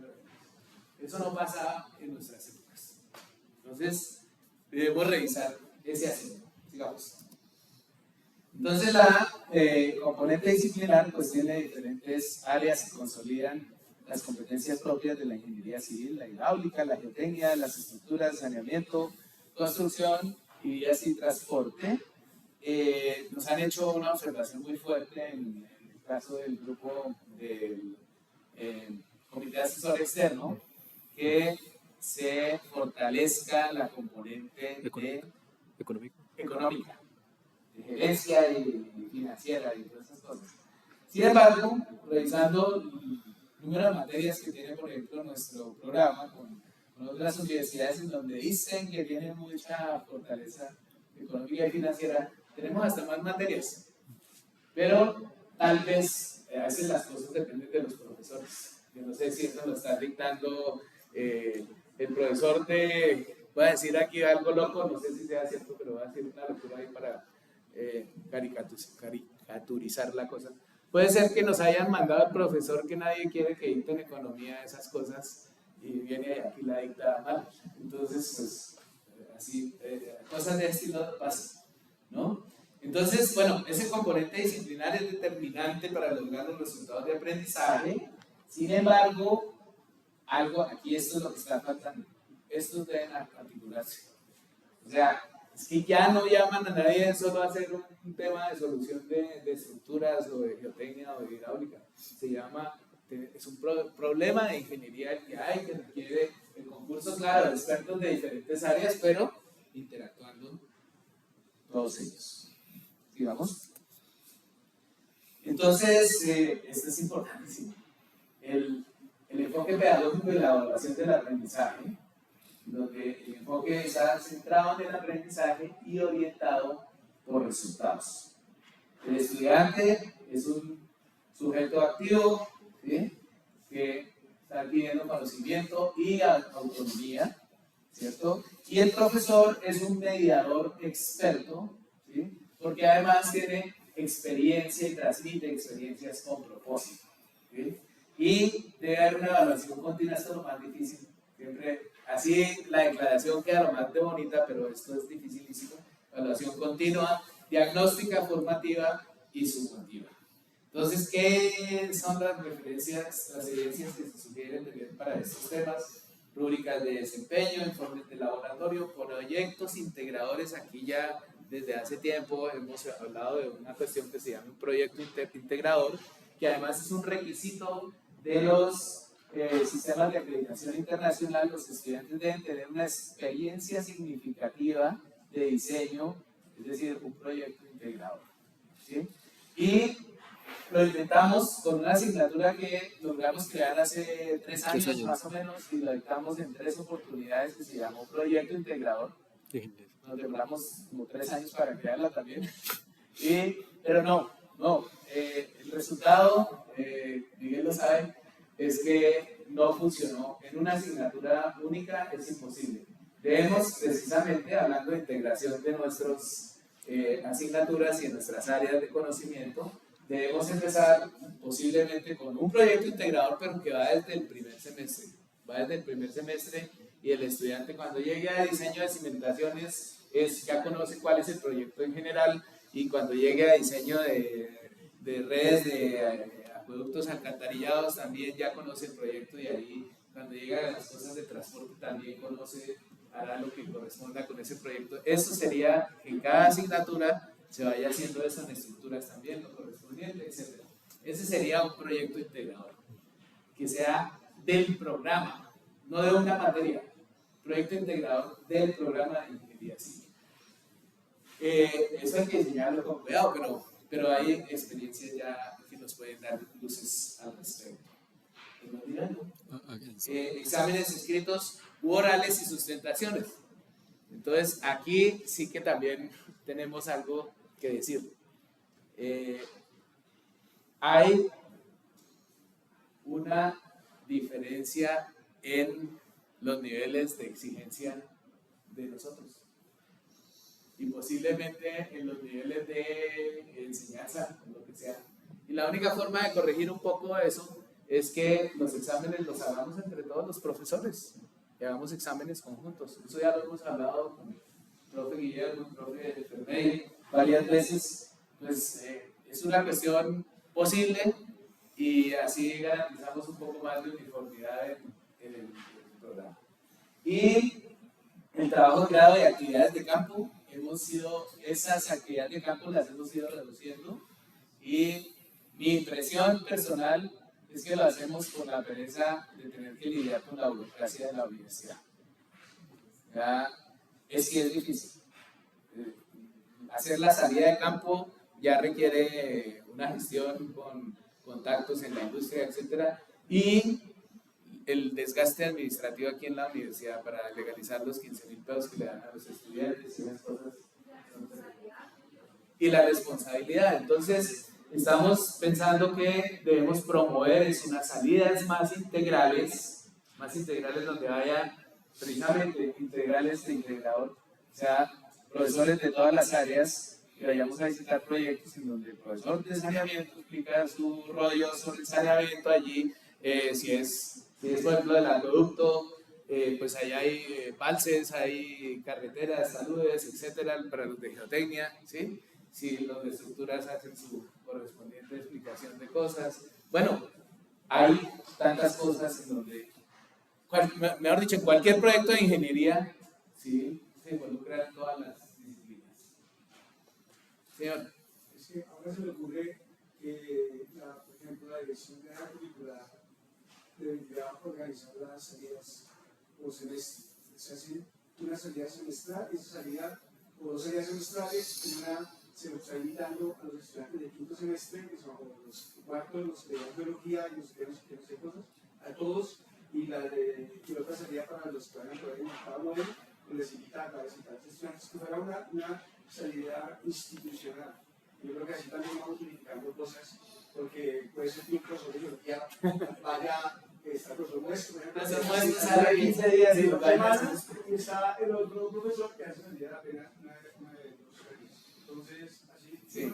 Eso no pasa en nuestras épocas. Entonces, debemos revisar ese asunto. Sigamos. Entonces la componente disciplinar pues tiene diferentes áreas que consolidan las competencias propias de la ingeniería civil: la hidráulica, la geotecnia, las estructuras, saneamiento, construcción y así transporte. Nos han hecho una observación muy fuerte en el caso del grupo del Comité Asesor Externo, que se fortalezca la componente económica, de gerencia y financiera y todas esas cosas. Sin embargo, revisando el número de materias que tiene, por ejemplo, nuestro programa con otras universidades en donde dicen que tienen mucha fortaleza económica y financiera, tenemos hasta más materias. Pero tal vez a veces las cosas dependen de los profesores. Yo no sé si esto lo está dictando el profesor voy a decir aquí algo loco, no sé si sea cierto, pero voy a decir una locura ahí para caricaturizar la cosa. Puede ser que nos hayan mandado el profesor que nadie quiere que dicten economía, esas cosas, y viene aquí la dicta mal. Entonces, pues, así, cosas de estilo pasan, ¿no? Entonces, bueno, ese componente disciplinar es determinante para lograr los resultados de aprendizaje. Sin embargo, algo, aquí esto es lo que está faltando. Estos deben articularse. O sea, es que ya no llaman a nadie solo a hacer un tema de solución de estructuras o de geotecnia o de hidráulica. Se llama, es un problema de ingeniería que hay, que requiere el concurso, claro, de expertos de diferentes áreas, pero interactuando todos ellos. ¿Sigamos? Entonces, esto es importantísimo. El enfoque pedagógico y la evaluación del aprendizaje, donde el enfoque está centrado en el aprendizaje y orientado por resultados. El estudiante es un sujeto activo, ¿sí?, que está adquiriendo conocimiento y autonomía, ¿cierto? Y el profesor es un mediador experto, ¿sí?, porque además tiene experiencia y transmite experiencias con propósito, ¿sí? Y debe haber una evaluación continua, esto es lo más difícil. Siempre, así la declaración queda lo más de bonita, pero esto es dificilísimo. Evaluación continua, diagnóstica, formativa y sumativa. Entonces, ¿qué son las referencias, las evidencias que se sugieren para estos temas? Rúbricas de desempeño, informes de laboratorio, proyectos integradores. Aquí ya desde hace tiempo hemos hablado de una cuestión que se llama un proyecto integrador, que además es un requisito de los sistemas de acreditación internacional. Los estudiantes deben tener una experiencia significativa de diseño, es decir, un proyecto integrador, ¿sí? Y lo intentamos con una asignatura que logramos crear hace 3 años más o menos, y lo dictamos en 3 oportunidades, que se llamó Proyecto Integrador. Nos demoramos como 3 años para crearla también. Pero no, el resultado, Miguel lo sabe, es que no funcionó. En una asignatura única es imposible. Debemos, precisamente, hablando de integración de nuestras asignaturas y en nuestras áreas de conocimiento, debemos empezar posiblemente con un proyecto integrador, pero que va desde el primer semestre. Va desde el primer semestre, y el estudiante, cuando llegue a diseño de cimentaciones, ya conoce cuál es el proyecto en general, y cuando llegue a diseño de redes de acueductos alcantarillados también ya conoce el proyecto, y ahí cuando llega a las cosas de transporte también hará lo que corresponda con ese proyecto. Eso sería que en cada asignatura se vaya haciendo eso en estructuras también, lo correspondiente, etc. Ese sería un proyecto integrador, que sea del programa, no de una materia. Proyecto integrador del programa de ingeniería civil. Eso hay que enseñarlo con cuidado, pero hay experiencias ya que nos pueden dar luces al respecto. Exámenes escritos u orales y sustentaciones. Entonces, aquí sí que también tenemos algo que decir. Hay una diferencia en los niveles de exigencia de nosotros, y posiblemente en los niveles de enseñanza, lo que sea. Y la única forma de corregir un poco eso es que los exámenes los hagamos entre todos los profesores, que hagamos exámenes conjuntos. Eso ya lo hemos hablado con el profe Guillermo, el profe Fernández, varias veces. Pues es una cuestión posible, y así garantizamos un poco más de uniformidad en el programa. Y el trabajo de grado y actividades de campo, esas actividades de campo las hemos ido reduciendo, y mi impresión personal es que lo hacemos por la pereza de tener que lidiar con la burocracia de la universidad. Ya, es que es difícil. Hacer la salida de campo ya requiere una gestión con contactos en la industria, etc. Y el desgaste administrativo aquí en la universidad para legalizar los 15,000 pesos que le dan a los estudiantes y esas cosas. Y la responsabilidad. Entonces, estamos pensando que debemos promover unas salidas más integrales donde haya precisamente integrales de integrador, o sea, profesores de todas las áreas, que vayamos a visitar proyectos en donde el profesor de saneamiento explica su rollo sobre el saneamiento allí, si es por ejemplo del acueducto, pues allá hay balses, hay carreteras, saludes, etcétera, para los de geotecnia, ¿sí? si los de estructuras hacen su correspondiente explicación de cosas. Bueno, hay tantas cosas en donde, mejor dicho, en cualquier proyecto de ingeniería, ¿sí?, se involucran todas las disciplinas. Señor. Es que ahora se me ocurre que, por ejemplo, la dirección de la curricular debería organizar las salidas por semestre. Se hace una salida semestral, y esa salida, o dos salidas semestrales, una se lo está invitando a los estudiantes de quinto semestre, que son los cuartos, los que dan biología y los que no sé cosas, a todos, y la otra salida para los que van a poder en cada modelo, pues les invita a cada estudiantes, que fuera una salida institucional. Yo creo que así también vamos unificando cosas, porque puede ser que un profesor de biología vaya, está el profesor nuestro, sale 15 días y lo y está el otro profesor que hace salida apenas una de 2 años. Entonces, así, sí.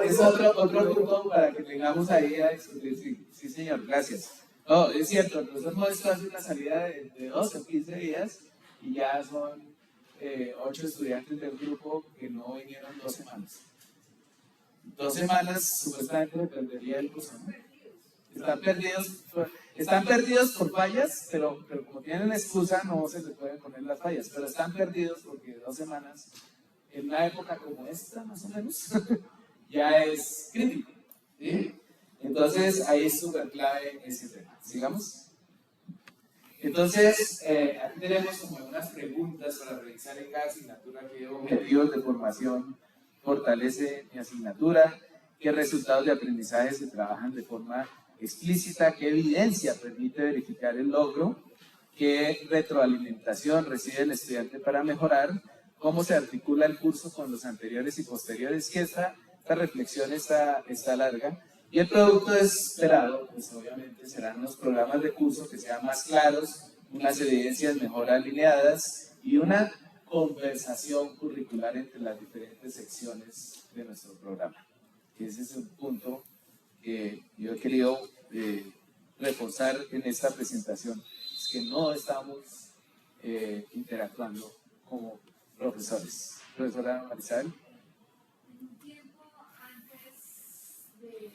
Es otro punto para que tengamos ahí a discutir. Sí, señor, gracias. No, es cierto, el profesor Modesto hace una salida de 12 o 15 días y ya son 8 estudiantes del grupo que no vinieron 2 semanas. 2 semanas supuestamente se perdería el curso, ¿no? Están perdidos por fallas, pero como tienen excusa no se les pueden poner las fallas, pero están perdidos porque 2 semanas en una época como esta, más o menos, ya es crítico, ¿sí? Entonces ahí es súper clave ese tema. ¿Sigamos? Entonces, aquí tenemos como unas preguntas para revisar en cada asignatura: qué objetivos de formación fortalece mi asignatura, qué resultados de aprendizaje se trabajan de forma explícita, qué evidencia permite verificar el logro, qué retroalimentación recibe el estudiante para mejorar, cómo se articula el curso con los anteriores y posteriores, que esta reflexión está larga. Y el producto esperado, pues obviamente serán unos programas de curso que sean más claros, unas evidencias mejor alineadas y una conversación curricular entre las diferentes secciones de nuestro programa. Ese es un punto que yo he querido reforzar en esta presentación, es que no estamos interactuando como profesores. Profesora Marisabel. Un tiempo antes de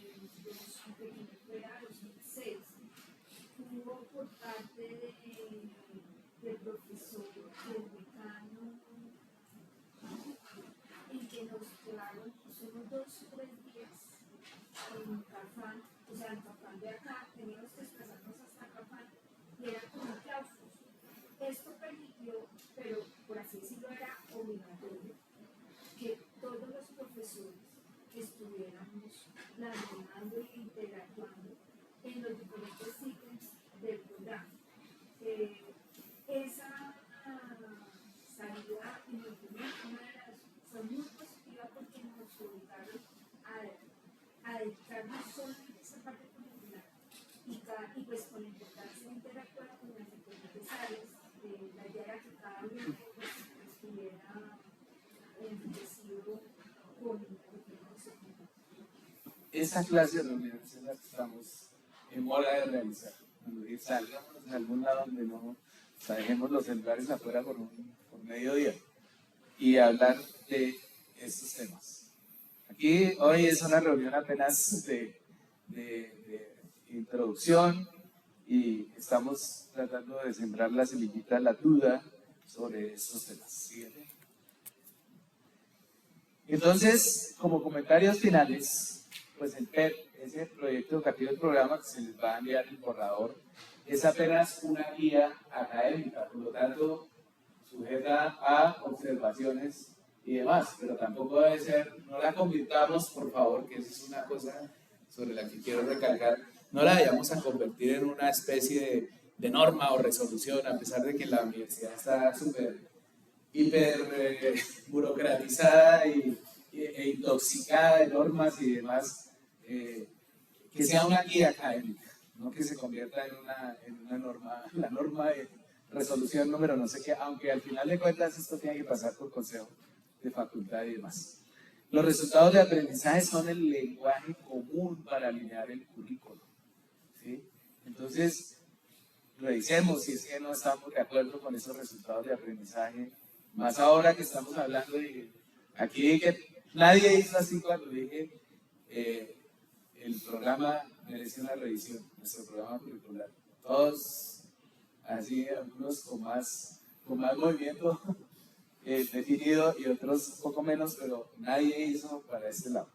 que fuera 2006, hubo por parte del profesor, del decano, en que nos llevaron, unos 2 o 3 días en Cafán, o sea, en Cafán de acá, teníamos que desplazarnos hasta Cafán, y era como un claustro. Esto permitió, pero por así decirlo, era obligatorio, que todos los profesores estuviéramos planeando e interactuando en los diferentes ítems del programa. Esa salida, en mi opinión, fue muy positiva porque nos obligaron a dedicarnos solamente a esa parte curricular y pues con la importancia de interactuar con las diferentes áreas. La idea era que cada uno pues, estuviera enriquecido con lo que nos ocupó. Esa clase de reuniones es la que estamos en hora de realizar. Cuando salgamos de algún lado donde no, o sea, dejemos los celulares afuera por mediodía y hablar de estos temas. Aquí hoy es una reunión apenas de introducción y estamos tratando de sembrar la semillita, la duda sobre estos temas. ¿Siguiente? Entonces, como comentarios finales, pues el PEP, ese proyecto educativo del programa que se les va a enviar el borrador, es apenas una guía académica, por lo tanto, sujeta a observaciones y demás, pero tampoco debe ser, no la convirtamos, por favor, que esa es una cosa sobre la que quiero recalcar, no la vayamos a convertir en una especie de norma o resolución, a pesar de que la universidad está súper, hiper burocratizada e intoxicada de normas y demás, que sea una guía académica, no que se convierta en una norma, la norma de resolución número no sé qué, aunque al final de cuentas esto tiene que pasar por consejo de facultad y demás. Los resultados de aprendizaje son el lenguaje común para alinear el currículo, ¿sí? Entonces, revisemos si es que no estamos de acuerdo con esos resultados de aprendizaje, más ahora que estamos hablando de Aquí que nadie hizo así cuando dije el programa merece una revisión, nuestro programa curricular. Todos así, algunos con más movimiento definido y otros un poco menos, pero nadie hizo para este lado.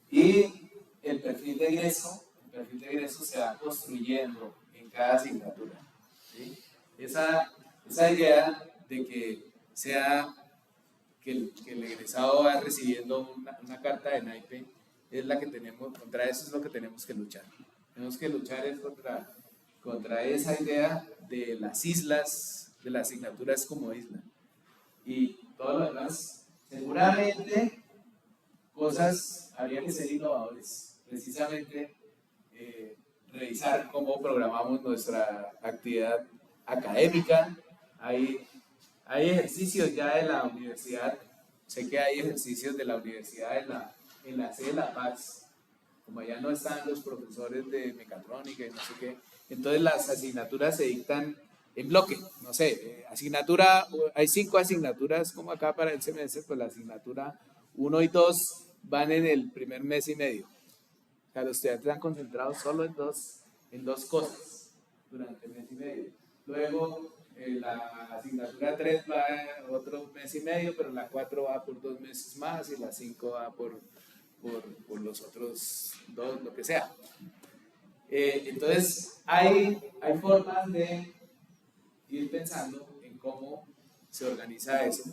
Y el perfil de egreso se va construyendo en cada asignatura. ¿Sí? Esa idea de que sea que el egresado va recibiendo una carta de naipe es la que tenemos, contra eso es lo que tenemos que luchar. Tenemos que luchar es contra esa idea de las islas, de las asignaturas como isla. Y todo lo demás, seguramente cosas habría que ser innovadores, precisamente revisar cómo programamos nuestra actividad académica. Hay ejercicios ya de la universidad, sé que hay ejercicios de la universidad en la sede de La Paz, como ya no están los profesores de mecatrónica y no sé qué, entonces las asignaturas se dictan en bloque, no sé, hay 5 asignaturas como acá para el semestre, pues la asignatura 1 y 2 van en el primer mes y medio. O sea, los estudiantes están concentrados solo en dos cosas durante el mes y medio. Luego, la asignatura 3 va otro mes y medio, pero la 4 va por 2 meses más y la 5 va por los otros 2, lo que sea. Entonces, hay formas de ir pensando en cómo se organiza eso.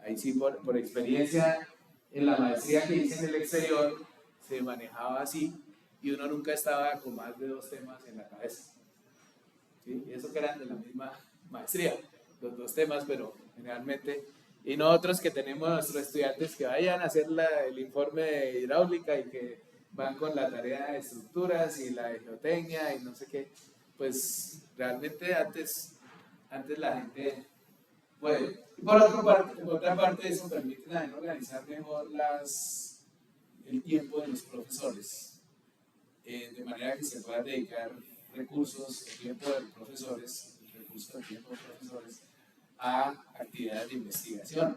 Ahí sí, por experiencia, en la maestría que hice en el exterior, se manejaba así y uno nunca estaba con más de 2 temas en la cabeza. ¿Sí? Y eso que eran de la misma maestría, los 2 temas, pero generalmente. Y nosotros que tenemos a nuestros estudiantes que vayan a hacer el informe de hidráulica y que van con la tarea de estructuras y la de geotecnia y no sé qué, pues realmente antes la gente puede. Y por otra parte, eso permite también organizar mejor el tiempo de los profesores, de manera que se puedan dedicar recursos, el tiempo de los profesores, a actividades de investigación.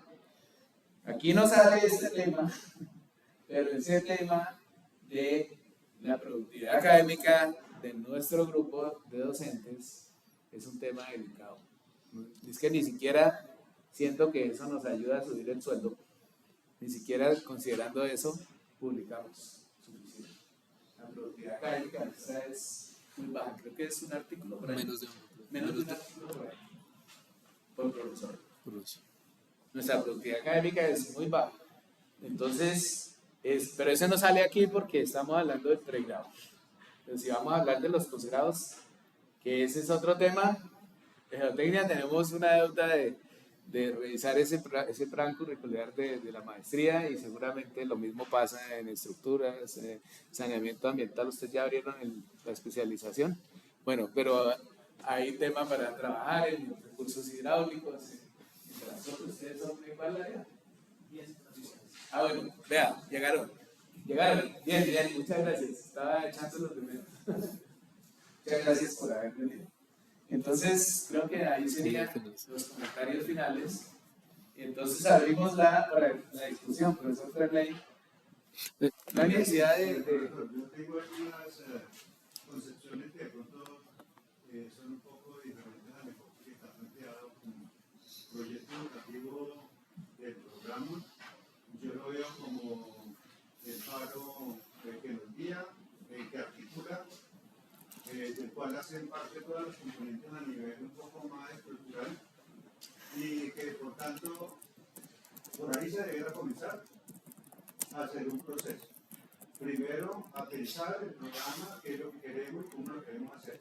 Aquí no sale este tema, pero ese tema de la productividad académica de nuestro grupo de docentes es un tema delicado. Es que ni siquiera siento que eso nos ayuda a subir el sueldo, ni siquiera considerando eso publicamos suficiente. La productividad académica esta es muy baja, creo que es un artículo por ahí. Menos de un artículo por ahí, por profesor. Nuestra productividad académica es muy baja. Entonces, pero eso no sale aquí porque estamos hablando del pregrado. Pero si vamos a hablar de los posgrados, que ese es otro tema, en geotecnia tenemos una deuda de revisar ese plan curricular de la maestría y seguramente lo mismo pasa en estructuras, saneamiento ambiental. Ustedes ya abrieron la especialización. Bueno, pero hay tema para trabajar en recursos hidráulicos, en transporte. ¿Ustedes son de cuál área? Bueno, vea, llegaron. Bien, muchas gracias. Estaba echando los primeros. Muchas gracias por haber venido. Entonces, creo que ahí serían los comentarios finales. Entonces, abrimos la discusión, profesor Ferley. No hay necesidad de... Yo tengo algunas concepciones que de pronto son un poco diferentes al enfoque que está planteado como proyecto educativo del programa. Yo lo veo como el faro que nos guía, que articula, del cual hacen parte todas las componentes a nivel un poco más estructural y que por tanto por ahí se debería comenzar a hacer un proceso. Primero a pensar el programa, qué es lo que queremos y cómo lo queremos hacer.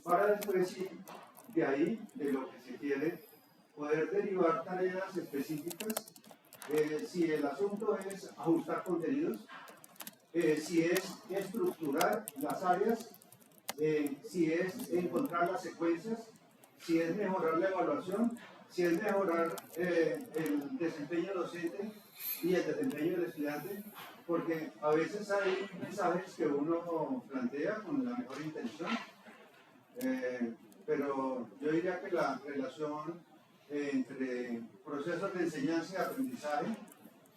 Para después sí, de ahí, de lo que se quiere, poder derivar tareas específicas. Si el asunto es ajustar contenidos, si es estructurar las áreas, si es encontrar las secuencias, si es mejorar la evaluación, si es mejorar el desempeño docente y el desempeño del estudiante, porque a veces hay mensajes que uno plantea con la mejor intención, pero yo diría que la relación entre procesos de enseñanza y aprendizaje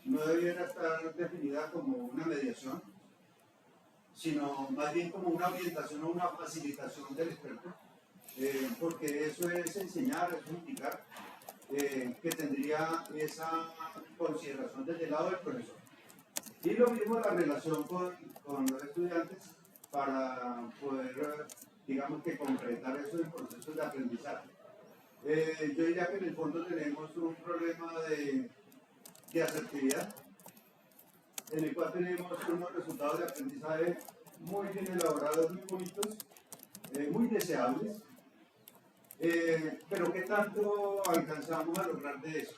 no debiera estar definida como una mediación, sino más bien como una orientación o una facilitación del experto, porque eso es enseñar, es indicar que tendría esa consideración desde el lado del profesor. Y lo mismo la relación con los estudiantes para poder, digamos que concretar eso en procesos de aprendizaje. Yo diría que en el fondo tenemos un problema de asertividad, en el cual tenemos unos resultados de aprendizaje muy bien elaborados, muy bonitos, muy deseables, pero ¿qué tanto alcanzamos a lograr de eso?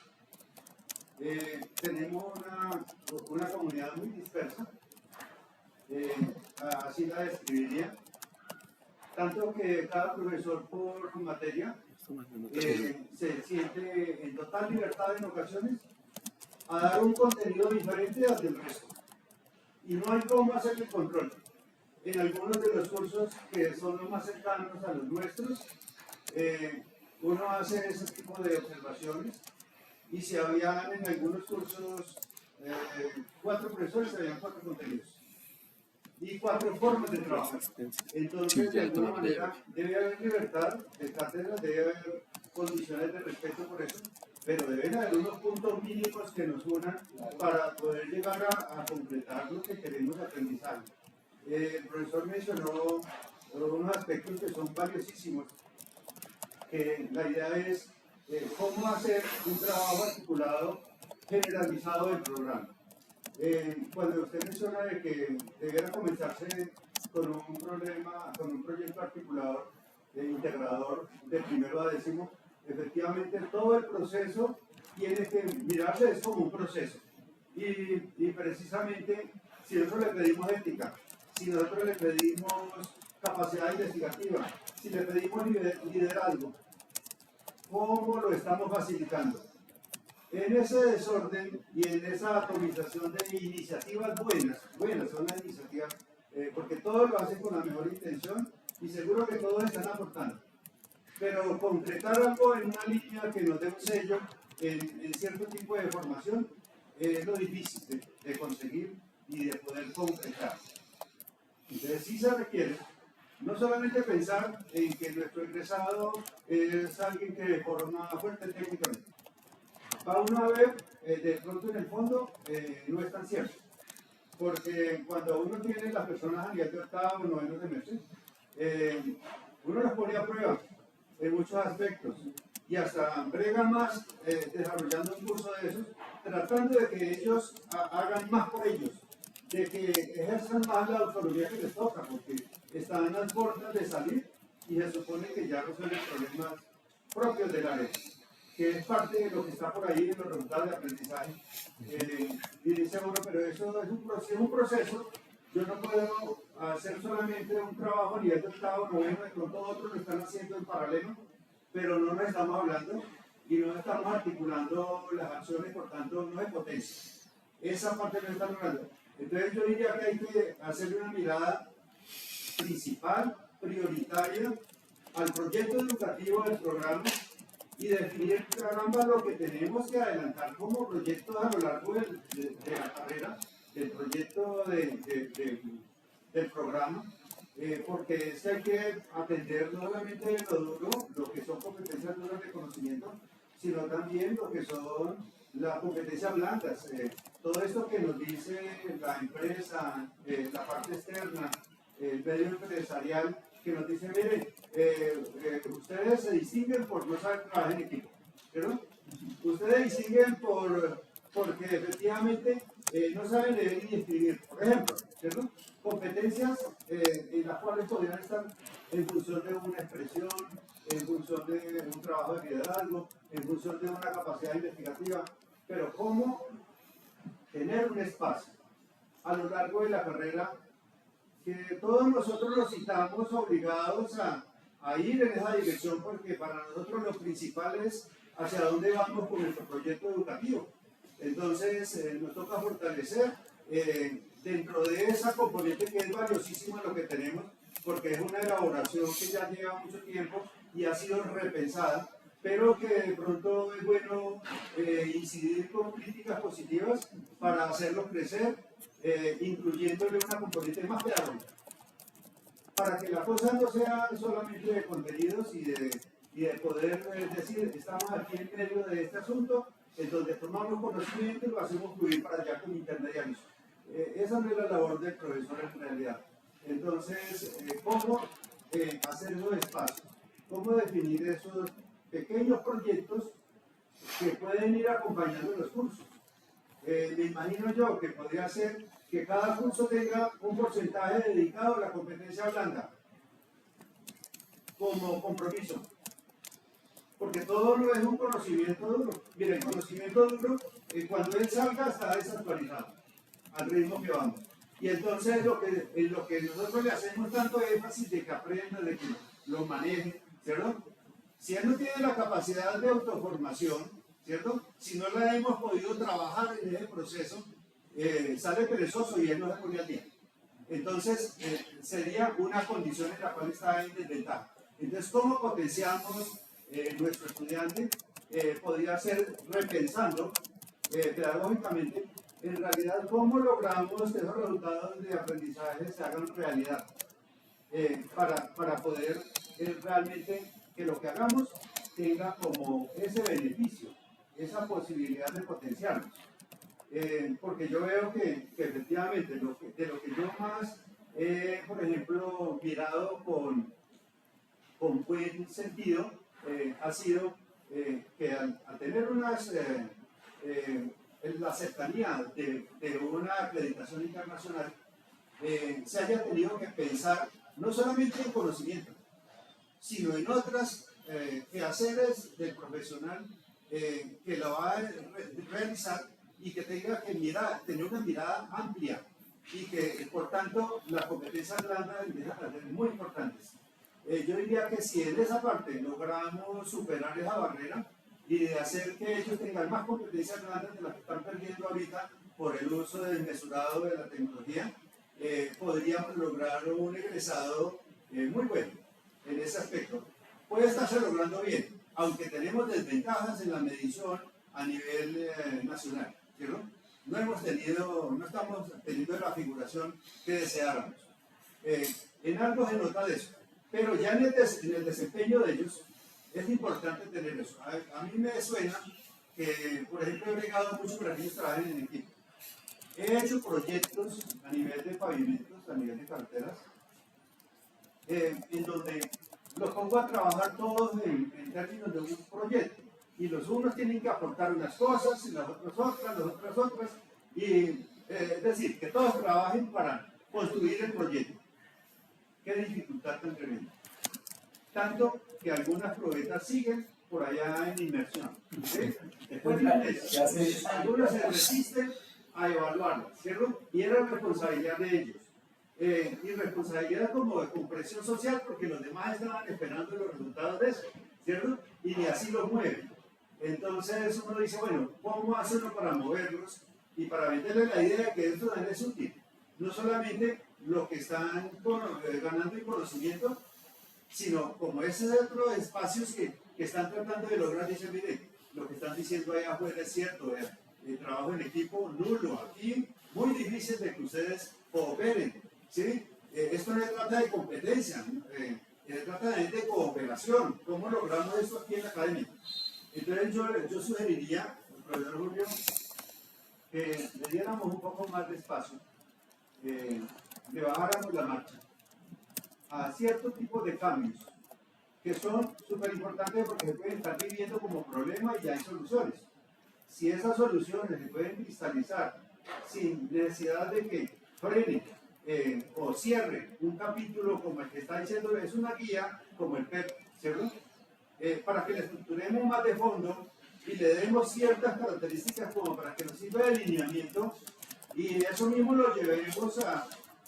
Tenemos una comunidad muy dispersa, así la describiría, tanto que cada profesor por materia se siente en total libertad en ocasiones a dar un contenido diferente al del resto. Y no hay cómo hacer el control. En algunos de los cursos que son los más cercanos a los nuestros, uno hace ese tipo de observaciones y si habían en algunos cursos 4 profesores, habían 4 contenidos y 4 formas de trabajar. Entonces, de alguna manera, debe haber libertad de cátedra, debe haber condiciones de respeto por eso, pero deben haber unos puntos mínimos que nos unan para poder llegar a completar lo que queremos aprendizaje. El profesor mencionó unos aspectos que son valiosísimos, que la idea es cómo hacer un trabajo articulado generalizado del programa. Cuando usted menciona de que debiera comenzarse con un proyecto articulador integrador de primero a décimo, efectivamente todo el proceso tiene que mirarse es como un proceso. Y precisamente, si nosotros le pedimos ética, si nosotros le pedimos capacidad investigativa, si le pedimos liderazgo, ¿cómo lo estamos facilitando? En ese desorden y en esa atomización de iniciativas buenas son las iniciativas, porque todos lo hacen con la mejor intención y seguro que todos están aportando. Pero concretar algo en una línea que nos dé un sello en cierto tipo de formación es lo difícil de conseguir y de poder concretar. Entonces sí se requiere no solamente pensar en que nuestro egresado es alguien que forma fuerte técnicamente. Va uno a ver, de pronto en el fondo, no es tan cierto. Porque cuando uno tiene las personas a nivel de octavo o noveno semestre, uno las pone a prueba en muchos aspectos y hasta brega más desarrollando un curso de esos, tratando de que ellos hagan más por ellos, de que ejerzan más la autonomía que les toca, porque están a las puertas de salir y se supone que ya resuelven problemas propios del área, que es parte de lo que está por ahí en los resultados de aprendizaje. Y dice bueno, pero eso es un proceso, yo no puedo hacer solamente un trabajo a nivel de octavo, noveno, de pronto otros lo están haciendo en paralelo, pero no nos estamos hablando y no estamos articulando las acciones, por tanto no hay potencia. Esa parte no estamos hablando. Entonces yo diría que hay que hacerle una mirada principal, prioritaria, al proyecto educativo del programa y definir, caramba, lo que tenemos que adelantar como proyectos a lo largo de la carrera, del proyecto del programa, porque es que hay que atender no solamente lo duro, lo que son competencias duras de conocimiento, sino también lo que son las competencias blandas. Todo esto que nos dice la empresa, la parte externa, el medio empresarial, que nos dice, miren, ustedes se distinguen por no saber trabajar en equipo, ¿verdad? Ustedes distinguen porque efectivamente no saben leer y escribir, por ejemplo, ¿cierto? Competencias en las cuales podrían estar en función de una expresión, en función de un trabajo de liderazgo, en función de una capacidad investigativa, pero cómo tener un espacio a lo largo de la carrera que todos nosotros nos citamos obligados a ir en esa dirección, porque para nosotros lo principal es hacia dónde vamos con nuestro proyecto educativo. Entonces nos toca fortalecer dentro de esa componente que es valiosísima lo que tenemos, porque es una elaboración que ya lleva mucho tiempo y ha sido repensada, pero que de pronto es bueno incidir con críticas positivas para hacerlo crecer, incluyéndole una componente más pedagógica, para que la cosa no sea solamente de contenidos y de poder decir, estamos aquí en medio de este asunto, en donde tomamos conocimiento y lo hacemos fluir para allá como intermediarios. Esa no es la labor del profesor en realidad. Entonces, ¿cómo hacer esos espacios? ¿Cómo definir esos pequeños proyectos que pueden ir acompañando los cursos? Me imagino yo que podría ser que cada curso tenga un porcentaje dedicado a la competencia blanda como compromiso, porque todo no es un conocimiento duro. Mira, el conocimiento duro, cuando él salga, está desactualizado al ritmo que vamos. Y entonces en lo que nosotros le hacemos tanto énfasis de que aprenda, de que lo maneje, ¿cierto? Si él no tiene la capacidad de autoformación, ¿cierto? Si no la hemos podido trabajar en ese proceso, sale perezoso y él no se pone al día. Entonces, sería una condición en la cual está en desventaja. Entonces, ¿cómo potenciamos nuestro estudiante? Podría ser repensando pedagógicamente, en realidad, cómo logramos que esos resultados de aprendizaje se hagan realidad, para poder realmente que lo que hagamos tenga como ese beneficio, esa posibilidad de potenciarnos. Porque yo veo que efectivamente de lo que yo más, por ejemplo, mirado con buen sentido, ha sido que al tener la cercanía de una acreditación internacional, se haya tenido que pensar no solamente en conocimiento, sino en otras quehaceres del profesional que lo va a realizar y que tenga que tener una mirada amplia y que, por tanto, las competencias blandas empiezan a ser muy importantes. Yo diría que si en esa parte logramos superar esa barrera y de hacer que ellos tengan más competencias blandas de las que están perdiendo ahorita por el uso desmesurado de la tecnología, podríamos lograr un egresado muy bueno en ese aspecto. Puede estarse logrando bien, aunque tenemos desventajas en la medición a nivel nacional, ¿cierto? No estamos teniendo la figuración que deseáramos. En algo se nota de eso, pero ya en el desempeño de ellos es importante tener eso. A mí me suena que, por ejemplo, he bregado mucho para que ellos trabajen en equipo. He hecho proyectos a nivel de pavimentos, a nivel de carreteras, en donde los pongo a trabajar todos en términos de un proyecto. Y los unos tienen que aportar unas cosas, y las otras otras, y es decir, que todos trabajen para construir el proyecto. Qué dificultad tan tremenda. Tanto que algunas probetas siguen por allá en inmersión. ¿Sí? Después de un mes, algunas se resisten a evaluarlas, ¿cierto? Y era responsabilidad de ellos. Y responsabilidad como de compresión social, porque los demás estaban esperando los resultados de eso, ¿cierto? Y ni así los mueven. Entonces uno dice, bueno, ¿cómo hacerlo para moverlos y para meterle la idea de que esto también es útil? No solamente lo que están ganando en conocimiento, sino como esos otros espacios que están tratando de lograr. Dicen, mire, lo que están diciendo allá afuera es cierto, el trabajo en equipo nulo, aquí muy difícil de que ustedes cooperen, ¿sí? Esto no se trata de competencia, se trata de cooperación. ¿Cómo logramos esto aquí en la academia? Entonces yo sugeriría, profesor Julio, que le diéramos un poco más de espacio, le bajáramos la marcha a cierto tipo de cambios que son súper importantes porque se pueden estar viviendo como problema y hay soluciones. Si esas soluciones se pueden cristalizar sin necesidad de que frene o cierre un capítulo como el que está diciendo, es una guía como el PEP, ¿cierto? Para que le estructuremos más de fondo y le demos ciertas características como para que nos sirva de alineamiento y eso mismo lo llevemos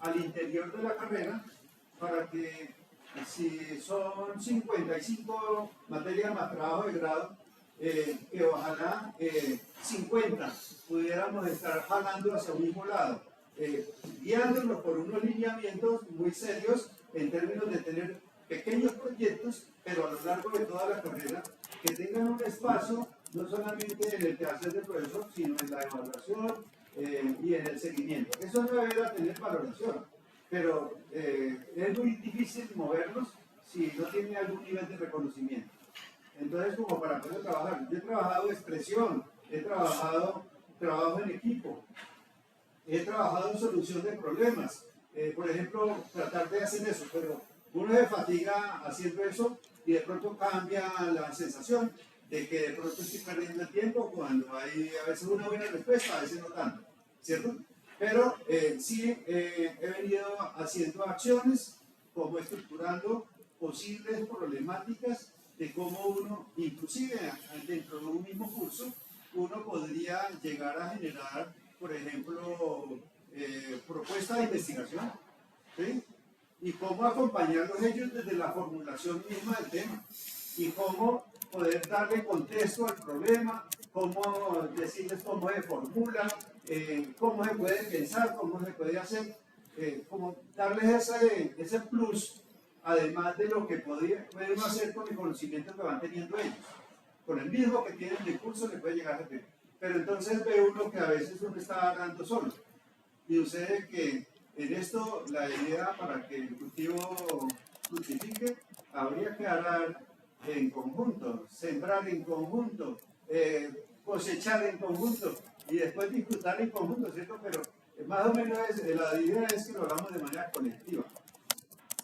al interior de la carrera para que si son 55 materias más trabajo de grado, que ojalá 50 pudiéramos estar jalando hacia un mismo lado, guiándonos por unos lineamientos muy serios en términos de tener pequeños proyectos, pero a lo largo de toda la carrera que tengan un espacio no solamente en el quehacer del profesor, sino en la evaluación y en el seguimiento. Eso no debería tener valoración, pero es muy difícil moverlos si no tiene algún nivel de reconocimiento. Entonces, como para poder trabajar, yo he trabajado expresión, he trabajado trabajo en equipo, he trabajado en solución de problemas. Por ejemplo, tratar de hacer eso, pero uno se fatiga haciendo eso y de pronto cambia la sensación de que de pronto estoy perdiendo el tiempo cuando hay a veces una buena respuesta, a veces no tanto, ¿cierto? Pero sí he venido haciendo acciones como estructurando posibles problemáticas de cómo uno, inclusive dentro de un mismo curso, uno podría llegar a generar, por ejemplo, propuestas de investigación, ¿sí? Y cómo acompañarlos ellos desde la formulación misma del tema y cómo poder darle contexto al problema, cómo decirles cómo se formula, cómo se puede pensar, cómo se puede hacer, como darles ese plus, además de lo que pueden hacer con el conocimiento que van teniendo ellos. Con el mismo que tienen de curso le puede llegar a hacer. Pero entonces ve uno que a veces uno está dando solo. Y sucede que en esto la idea para que el cultivo fructifique habría que arar en conjunto, sembrar en conjunto, cosechar en conjunto y después disfrutar en conjunto, ¿cierto? Pero más o menos la idea es que lo hagamos de manera colectiva.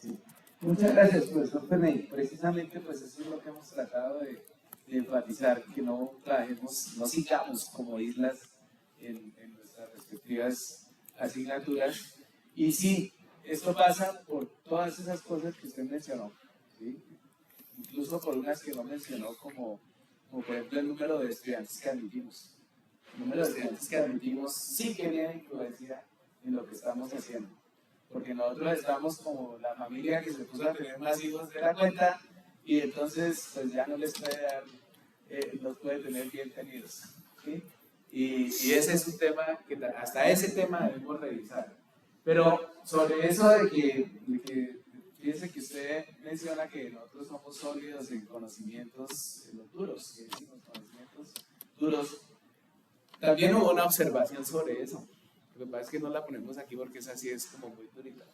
Sí. Muchas gracias, profesor Perney. Precisamente pues eso es lo que hemos tratado de enfatizar, que no trabajemos, no sigamos como islas en nuestras respectivas asignaturas. Y sí, esto pasa por todas esas cosas que usted mencionó, ¿sí? Incluso por unas que no mencionó, como por ejemplo el número de estudiantes que admitimos. El número de estudiantes que admitimos sí que tiene influencia en lo que estamos haciendo, porque nosotros estamos como la familia que se puso a tener más hijos de la cuenta y entonces pues ya no les puede dar, los puede tener bien tenidos, ¿sí? Y ese es un tema que hasta ese tema debemos revisar. Pero sobre eso de que fíjese que usted menciona que nosotros somos sólidos en conocimientos duros, que decimos conocimientos duros. También hubo una observación sobre eso. Lo que pasa es que no la ponemos aquí porque esa sí es como muy durita.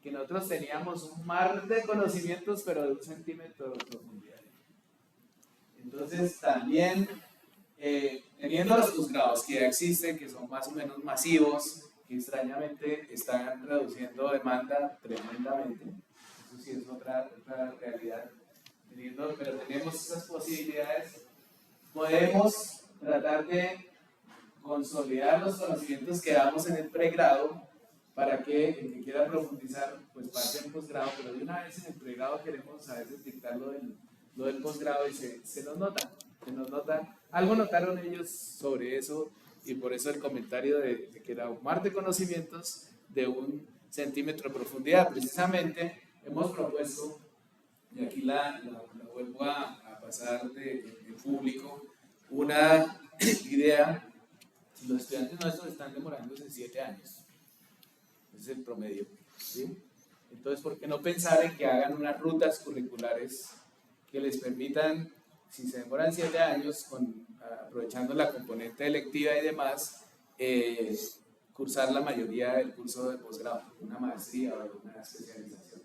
Que nosotros teníamos un mar de conocimientos, pero de 1 centímetro de profundidad. Entonces, también, teniendo los posgrados que ya existen, que son más o menos masivos, que extrañamente están reduciendo demanda tremendamente, eso sí es otra realidad. Pero tenemos esas posibilidades, podemos tratar de consolidar los conocimientos que damos en el pregrado para que el que quiera profundizar pues pase en posgrado, pero de una vez en el pregrado queremos a veces dictar lo del posgrado y se nos nota, algo notaron ellos sobre eso y por eso el comentario de que era un mar de conocimientos de 1 centímetro de profundidad. Precisamente hemos propuesto, y aquí la vuelvo a pasar de público, una idea. Los estudiantes nuestros están demorándose 7 años, ese es el promedio, ¿sí? Entonces, ¿por qué no pensar en que hagan unas rutas curriculares que les permitan, si se demoran 7 años, aprovechando la componente electiva y demás, cursar la mayoría del curso de posgrado, una maestría o una especialización?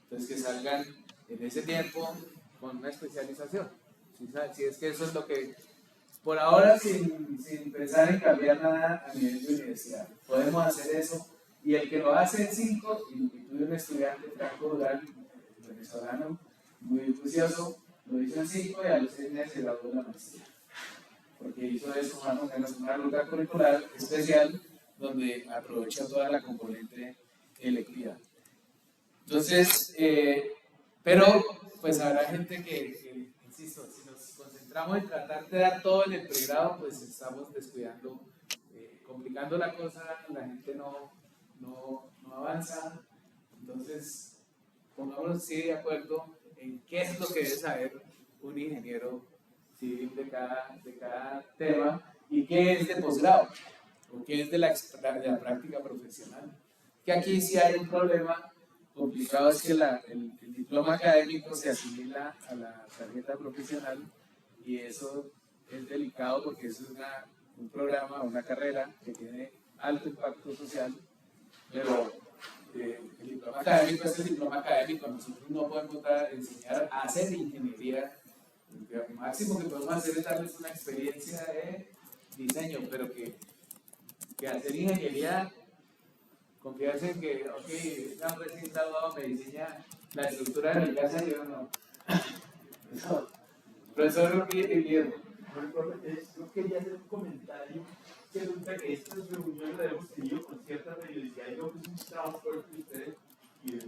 Entonces, que salgan en ese tiempo con una especialización, si es que eso es lo que... Por ahora, sin pensar en cambiar nada a nivel de universidad, podemos hacer eso. Y el que lo hace en 5, y tuve un estudiante, Franco Dural, venezolano, muy juicioso, lo hizo en 5 y a los 6 meses se graduó de la maestría. Porque hizo eso más o menos una ruta curricular especial donde aprovechó toda la componente electiva. Entonces, pero pues habrá gente que insisto, si nos concentramos en tratar de dar todo en el pregrado, pues estamos descuidando, complicando la cosa, la gente no avanza. Entonces, pongámonos sí de acuerdo en qué es lo que debe saber un ingeniero civil de cada tema y qué es de posgrado o qué es de la práctica profesional. Que aquí sí hay un problema complicado, es que el diploma académico se asimila a la tarjeta profesional y eso es delicado porque es un programa, una carrera que tiene alto impacto social, pero el diploma académico es el diploma académico. Nosotros no podemos enseñar a hacer ingeniería. Lo máximo que podemos hacer es darles una experiencia de diseño, pero que hacer ingeniería, confiarse en que, ok, una recién graduado me diseña la estructura de mi casa, yo no. Eso, profesor Guillermo. Yo quería hacer un comentario que resulta que estas reuniones las hemos tenido con cierta periodicidad y yo pues un trabajo fuerte de ustedes y de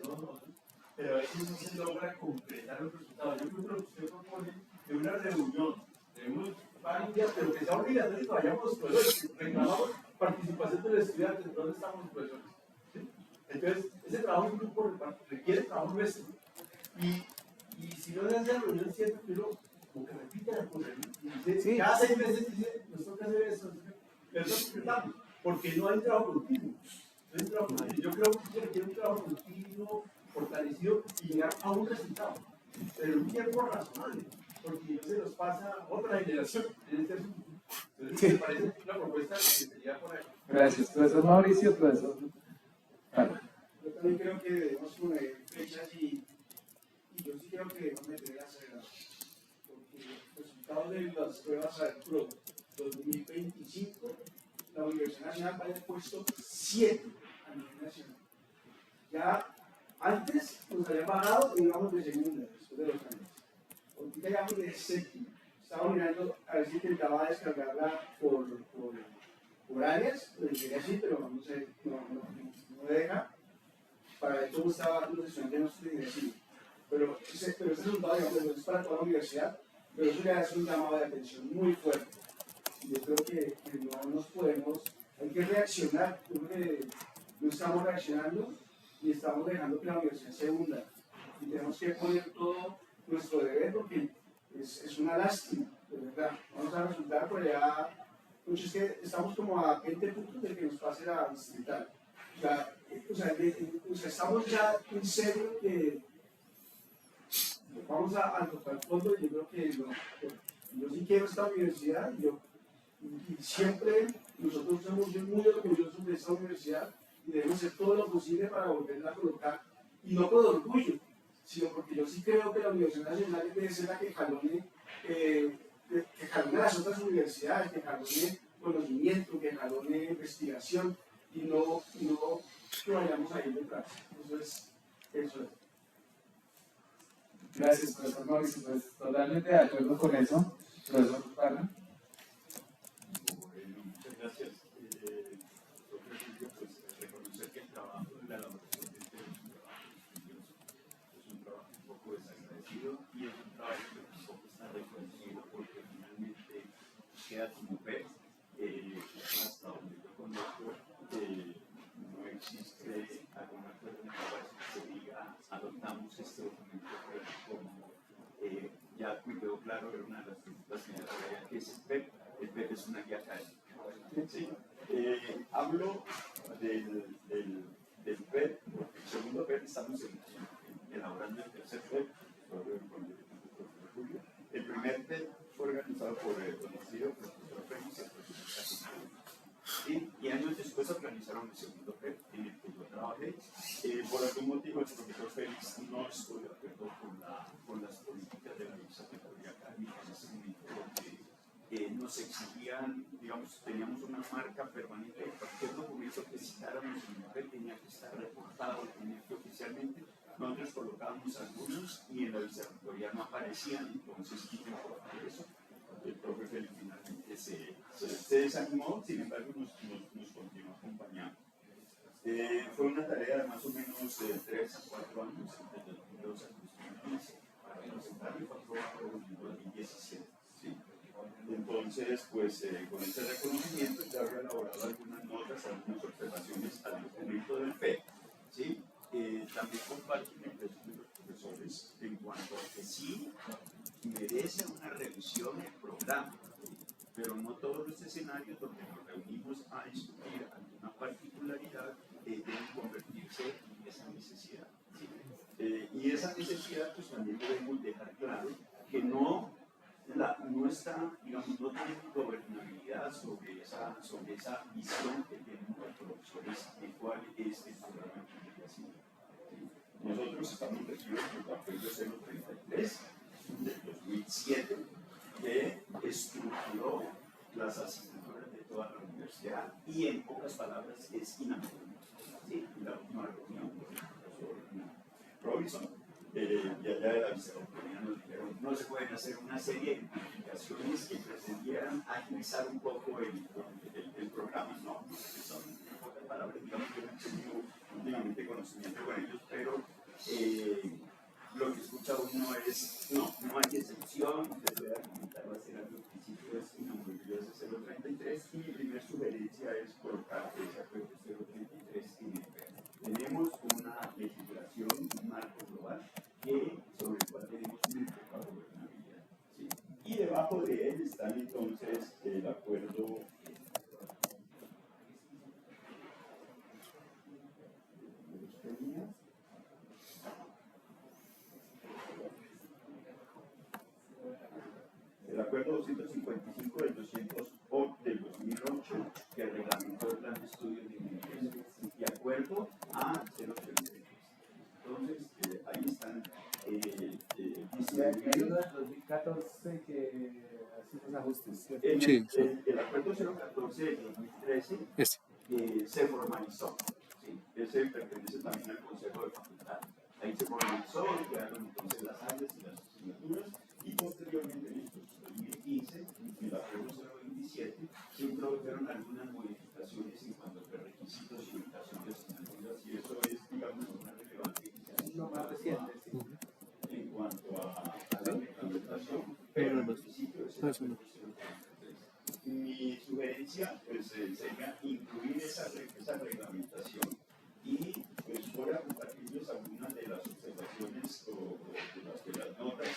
todos nosotros, pero a veces no se logra concretar los resultados. Yo creo que lo que usted propone de una reunión, tenemos varios días, pero que sea obligatorio que vayamos los profesores, reclamamos participación de los estudiantes, ¿dónde estamos los profesores? ¿Sí? Entonces, ese trabajo en grupo requiere trabajo nuestro. Y si no se hace la reunión, siempre que uno como que repite la cosa, y dice, sí, cada 6 meses dice, nos toca hacer eso, pero no concretamos, porque no hay trabajo continuo. No hay trabajo continuo. Yo creo que se requiere un trabajo continuo, fortalecido y llegar a un resultado, pero en un tiempo razonable, porque no se nos pasa otra generación en este asunto. Entonces, me parece una propuesta que sería por ahí. Gracias, profesor Mauricio, profesor. Yo también creo que debemos poner fechas y yo sí creo que debemos meter el acelerador, porque los resultados de las pruebas PRO 2025, la Universidad Nacional va en el puesto 7 a nivel nacional. Ya antes nos habían bajado y íbamos de segunda después de los años. Ahorita ya vamos de séptima. Estaba mirando a ver si intentaba descargarla por áreas, lo quería así, pero no sé, no me deja. Para ver cómo estaban los estudiantes de nuestro ingreso. Pero ese resultado, digamos, es para toda la universidad, pero eso ya es un llamado de atención muy fuerte. Yo creo que no nos podemos, hay que reaccionar. Yo creo que no estamos reaccionando y estamos dejando que la universidad se hunda. Y tenemos que poner todo nuestro deber porque es una lástima, de verdad. Vamos a resultar por allá, muchos es que estamos como a 20 puntos de que nos pase la distrital. O sea, estamos ya en serio que vamos a tocar fondo y yo creo que yo sí quiero esta universidad y siempre nosotros somos muy orgullosos de esta universidad y debemos hacer todo lo posible para volverla a colocar, y no por orgullo, sino porque yo sí creo que la Universidad Nacional debe ser la que jalone a las otras universidades, que jalone conocimiento, que jalone investigación y no que vayamos a ir detrás. Eso es. Gracias, profesor Mauricio. Pues totalmente de acuerdo con eso. Profesor Parra. Bueno, muchas gracias. Pues, reconocer que el trabajo de la elaboración de este es un trabajo un poco desagradecido y es un trabajo que tampoco está reconocido porque finalmente queda como pez. Hasta donde yo conozco, no existe algún acuerdo en el cual se diga adoptamos este documento como ya me quedó claro, era una de las preguntas que me traía, que es el PEP. El PEP es una guía académica. ¿Sí? Hablo del PEP, el segundo PEP, estamos elaborando el tercer PEP, el primer PEP fue organizado por el conocido profesor Félix y el profesor Castillo. Y años después organizaron el segundo PEP en el que yo trabajé. Por algún motivo el profesor Félix no estuvo de acuerdo con las políticas de la Vicerrectoría académica en ese momento, porque nos exigían, digamos, teníamos una marca permanente de cualquier documento que citáramos en el PEP tenía que estar reportado, tenía que oficialmente. Nosotros colocábamos algunos y en la Vicerrectoría no aparecían, entonces quiten por favor eso. El profe Félix finalmente se desanimó, sin embargo nos continuó acompañando. Fue una tarea de más o menos 3 a 4 años, desde 2012 a 2015, para presentarlo y fue aprobado en 2017. ¿Sí? Entonces, pues con ese reconocimiento ya había elaborado algunas notas, algunas observaciones al documento del PEP. ¿Sí? También comparto la impresión de los profesores en cuanto a que sí merece una revisión del programa, pero no todos los escenarios donde nos reunimos a discutir alguna particularidad deben convertirse en esa necesidad. ¿Sí? Y esa necesidad pues también debemos dejar claro que no no está, digamos, no tiene gobernabilidad sobre esa visión que tienen los profesores de cuál es el programa de ingeniería civil. Nosotros estamos regidos por el acuerdo 033 del 2007 que estructuró las asignaturas de toda la universidad y en pocas palabras es inamovible. ¿Sí? La última reunión con el profesor Robinson y allá de la vicerrectoría nos dijeron no se pueden hacer una serie de modificaciones que pretendieran agilizar un poco el programa, no, son en pocas palabras, digamos que yo no he tenido últimamente conocimiento con ellos, pero lo que escucha uno es, no hay excepción, usted puede argumentar, va a ser algo principio es inamovible ese 033 y mi primera sugerencia es colocar ese acuerdo 033 en el PER. Tenemos una legislación, un marco global sobre el cual tenemos muy poca gobernabilidad. ¿Sí? Y debajo de él están entonces el acuerdo el acuerdo 255 del 2008 que reglamentó el plan de estudios de ingeniería y acuerdo a 033. Entonces, ahí están el 2014 que hacen los ajustes, ¿cierto? el acuerdo 014 del 2013 se formalizó. ¿Sí? Ese pertenece también al Consejo de Facultad. Ahí se formalizó, quedaron entonces las áreas y las asignaturas y posteriormente en el 2015, en el acuerdo 027, se introdujeron algunas modificaciones en cuanto a requisitos y ubicación de asignaturas y eso es, digamos, una relevancia que se ha Lo más reciente, sí. en cuanto a la reglamentación, pero el principio es el acuerdo 033. Mi sugerencia pues, sería incluir esa reglamentación y pues voy a compartirles algunas de las observaciones o de las notas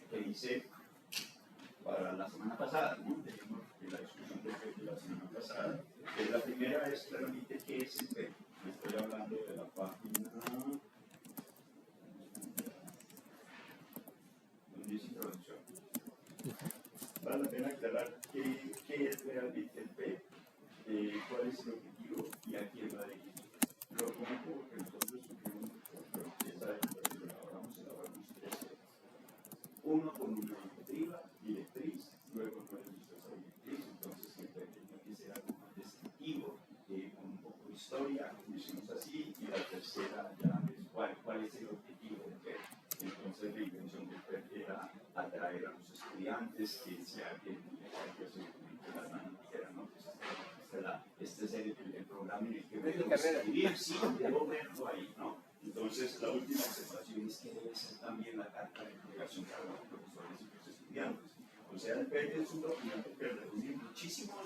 que hice para la semana pasada, ¿no? De la discusión de la semana pasada. La primera es claramente qué es el PEP. Estoy hablando de la página donde dice introducción. Vale la pena aclarar qué es realmente el PEP, cuál es el objetivo y a quién va dirigido. Lo comento porque nosotros tuvimos elaboramos 3 temas. Uno con una directriz, luego con una directriz, entonces el PEP tiene que ser algo más descriptivo, con un poco de historia, como hicimos así, y la tercera ya es cuál es el objetivo del PEP. Entonces la intención del PEP era atraer a los estudiantes que se alguien las manos dijeran, ¿no? Este es el programa en el que voy a escribir, sí, debo verlo ahí, ¿no? Entonces la última observación es que debe ser también la carta de navegación para los profesores y los estudiantes. O sea, el PET es un documento que reúne muchísima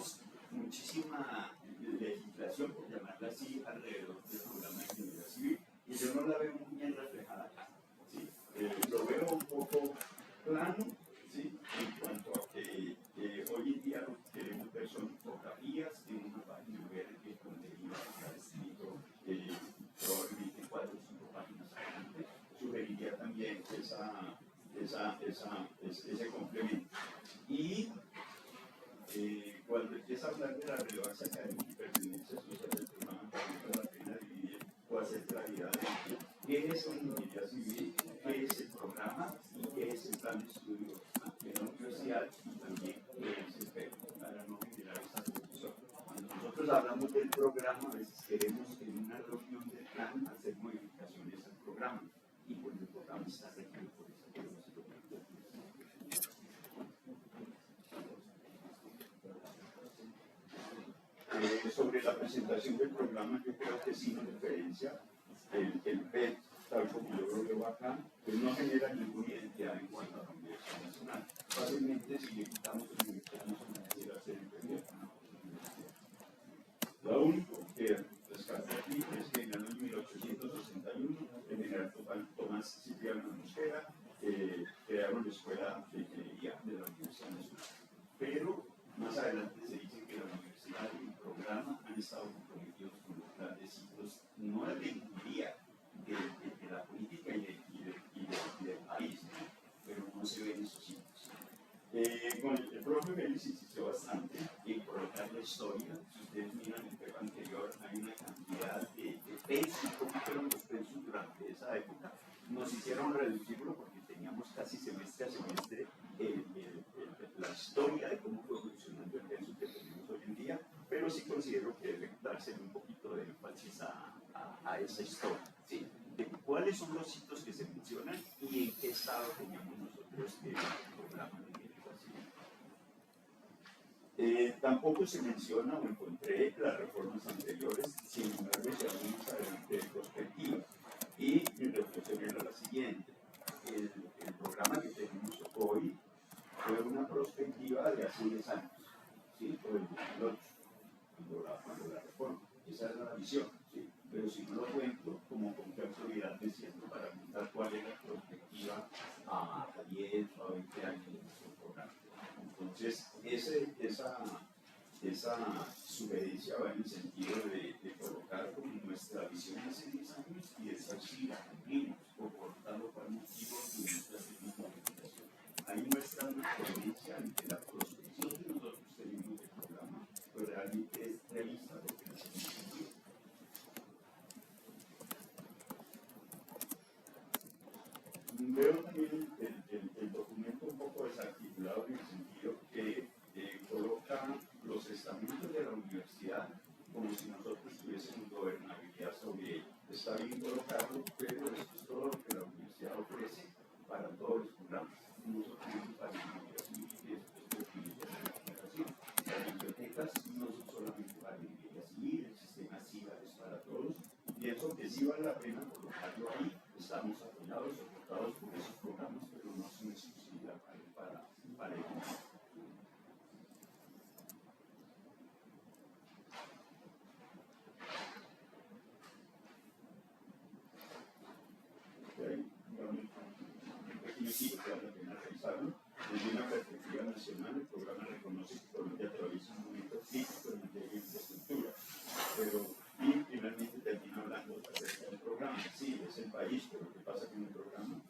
legislación, por llamarla así, alrededor del programa de ingeniería civil. Y yo no la veo muy bien reflejada acá. ¿Sí? Lo veo un poco plano, ¿sí? En cuanto a que hoy en día lo que queremos ver son fotografías en una página web que el contenido está escrito probablemente 4 o 5 páginas adelante. Sugeriría también ese complemento. Y cuando empieza a hablar de la relevancia académica y pertenencia social del programa, también vale la pena dividir o hacer claridad de qué es la ingeniería civil, qué es el programa y qué es el plan de estudio de la universidad y también qué es el PEP, para no generar esta confusión. Cuando nosotros hablamos del programa, a veces queremos en una reunión del plan hacer modificaciones al programa y pues el programa está regido por esa cosa. Sobre la presentación del programa, yo creo que sí nos diferencia. El PET, tal como yo lo veo acá, pues no genera ninguna identidad en cuanto a la Universidad Nacional. Fácilmente, si le quitamos la Universidad Nacional, quisiera ser entendido. Lo único que rescato aquí es que en el año 1861, el general Tomás Cipriano Mosquera crearon la Escuela de Ingeniería de la Universidad Nacional. Pero más adelante se dice que la universidad y el programa han estado comprometidos con los grandes hitos, no de la ingeniería, de la política y del país, ¿no? Pero no se ven esos hitos. la historia. Si ustedes miran el tema anterior, hay una cantidad de pensos, cómo fueron los pensos durante esa época. Nos hicieron reducirlo porque teníamos casi semestre a semestre la historia de cómo fue evolucionando el penso que tenemos hoy en día, pero sí considero que debe darse un poquito de énfasis a esa historia, ¿sí? De cuáles son los hitos que se mencionan y en qué estado teníamos nosotros el programa de educación. Tampoco se menciona o encontré las reformas anteriores, sin embargo, si hablamos adelante de perspectiva. Y mi reflexión era la siguiente: el programa que tenemos hoy fue una perspectiva de hace 10 años, ¿sí? Por el 2008, cuando la reforma. Esa era la visión, ¿sí? Pero si no lo cuento, como con qué autoridad me siento para contar cuál es la perspectiva a 10 o a 20 años de nuestro programa. Entonces, esa sugerencia va en el sentido de colocar como nuestra visión hace 10 años y esa sí la cumplimos, por tal o cual motivo tuvimos que hacer una modificación. Ahí muestra una coherencia entre la prospección que nosotros tenemos del programa, pero realmente es realista lo que nos hemos sentido. Veo también el documento un poco desarticulado en el sentido que coloca los estamentos de la universidad como si nosotros tuviésemos gobernabilidad sobre ello. Está bien colocarlo, pero esto es todo lo que la universidad ofrece para todos los programas. Nosotros tenemos para la ingeniería civil y después de comunicación. Las bibliotecas no son solamente para la ingeniería civil, el sistema SIVA es para todos. Pienso que sí vale la pena colocarlo ahí. Estamos apoyados, soportados por esos programas, pero no son exclusividad para ellos. Desde una perspectiva nacional, el programa reconoce que Colombia atraviesa un momento crítico en materia de infraestructura, y finalmente termina hablando acerca del programa. Sí, es el país, pero ¿qué pasa con el programa?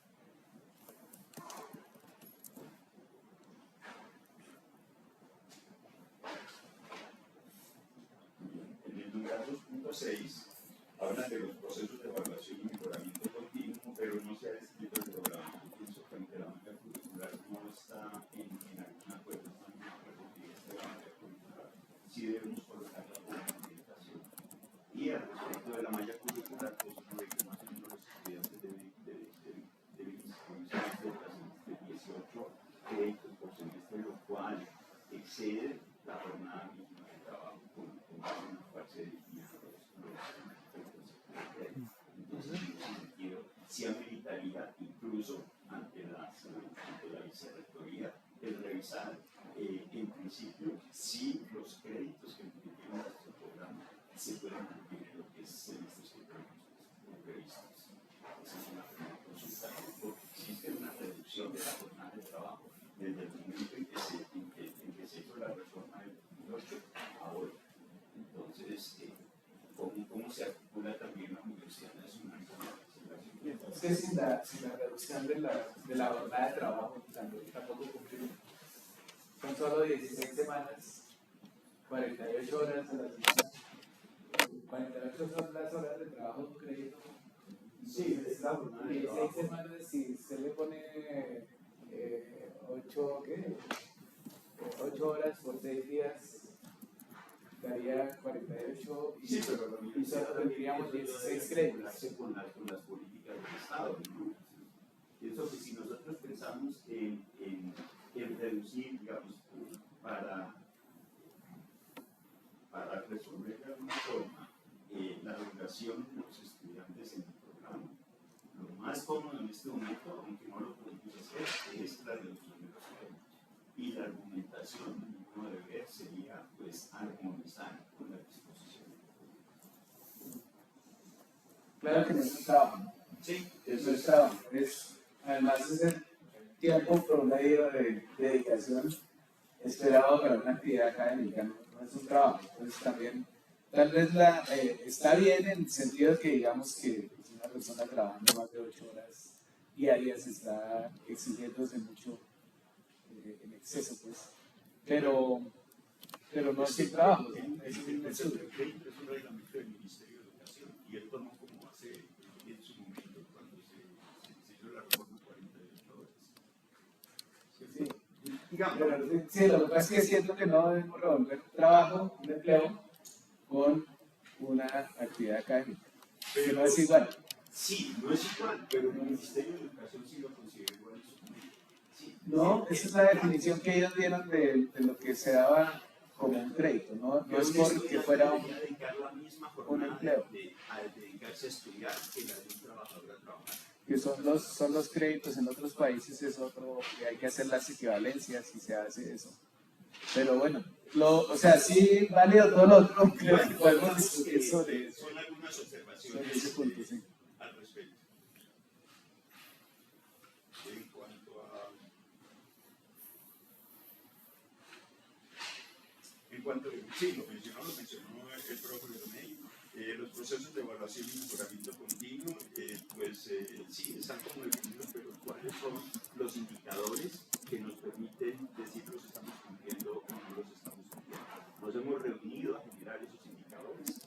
En el numeral 2.6 hablan de los procesos de evaluación y mejoramiento continuo, pero no se ha descrito el programa. Yo pienso que aunque la manga curricular no está en algún acuerdo, no hay un acuerdo que esté la malla curricular, sí debemos colocarla como orientación. Y al respecto de la malla curricular, pues uno ve que más o menos los estudiantes deben inscribirse de 18 créditos por semestre, lo cual excede la jornada mínima de trabajo con una fase de entonces, en ese sentido, sí ameritaría, incluso ante la vicerrectoría, el revisar, en principio, si los créditos que tiene nuestro programa se pueden cumplir en lo que es semestres que tenemos previstos. Esa es una primera consulta, porque existe una reducción de la jornada de trabajo desde el momento en que se hizo la reforma del 2008 a hoy. Entonces, ¿cómo se articula también la Universidad Nacional con la legislación? Es que sin la reducción de la jornada de trabajo tampoco cumplimos. Son solo 16 semanas, 48 horas a la semana. 48 son las horas de trabajo de un crédito. Sí, es la jornada de 16 trabajo. semanas, si se le pone 8 horas por 6 días, daría 48 y, Sí, pero la y solo tendríamos 16 créditos. con las políticas del Estado, ¿no? Pienso que si nosotros pensamos en reducir, digamos, para resolver de alguna forma la duración de los estudiantes en el programa, lo más cómodo en este momento, aunque no lo podemos hacer, es la reducción de los créditos. Y la argumentación de mi modo de ver sería, pues, armonizar con la disposición. Claro que no es un trabajo. Sí, Eso es trabajo. Además, es el tiempo promedio de dedicación esperado para una actividad académica, no es un trabajo. Entonces, también, tal vez está bien en el sentido de que digamos que si una persona trabajando más de 8 horas diarias está exigiéndose mucho en exceso, pues. Pero pero no es sin trabajo, es El un concepto estudio. de crédito es un reglamento del Ministerio de Educación y él tomó como hace en su momento cuando se hizo la reforma 48 horas. ¿Cierto? Digamos, Pero, sí, lo que pasa es que siento que no debemos revolver trabajo, un empleo, con una actividad académica. Que no es igual. sí, no es igual, pero el Ministerio de Educación sí lo considera igual en su momento. Sí, No, esa es la definición que ellos dieron de lo que se daba como un crédito, no, no es porque fuera un dedicar la misma jornada empleo. a dedicarse a estudiar que la de un trabajador a trabajar. Que son los créditos en otros países, es otro, que hay que hacer las equivalencias y se hace eso. Pero bueno, o sea, sí, válido todo lo otro, creo que podemos discutir sobre Son algunas observaciones ese punto, sí. al respecto. En cuanto a... Sí, lo mencionó el profe Lermey. Los procesos de evaluación y mejoramiento continuo, sí, están como definidos, pero ¿cuáles son los indicadores que nos permiten decir los estamos cumpliendo o no los estamos cumpliendo? Nos hemos reunido a generar esos indicadores.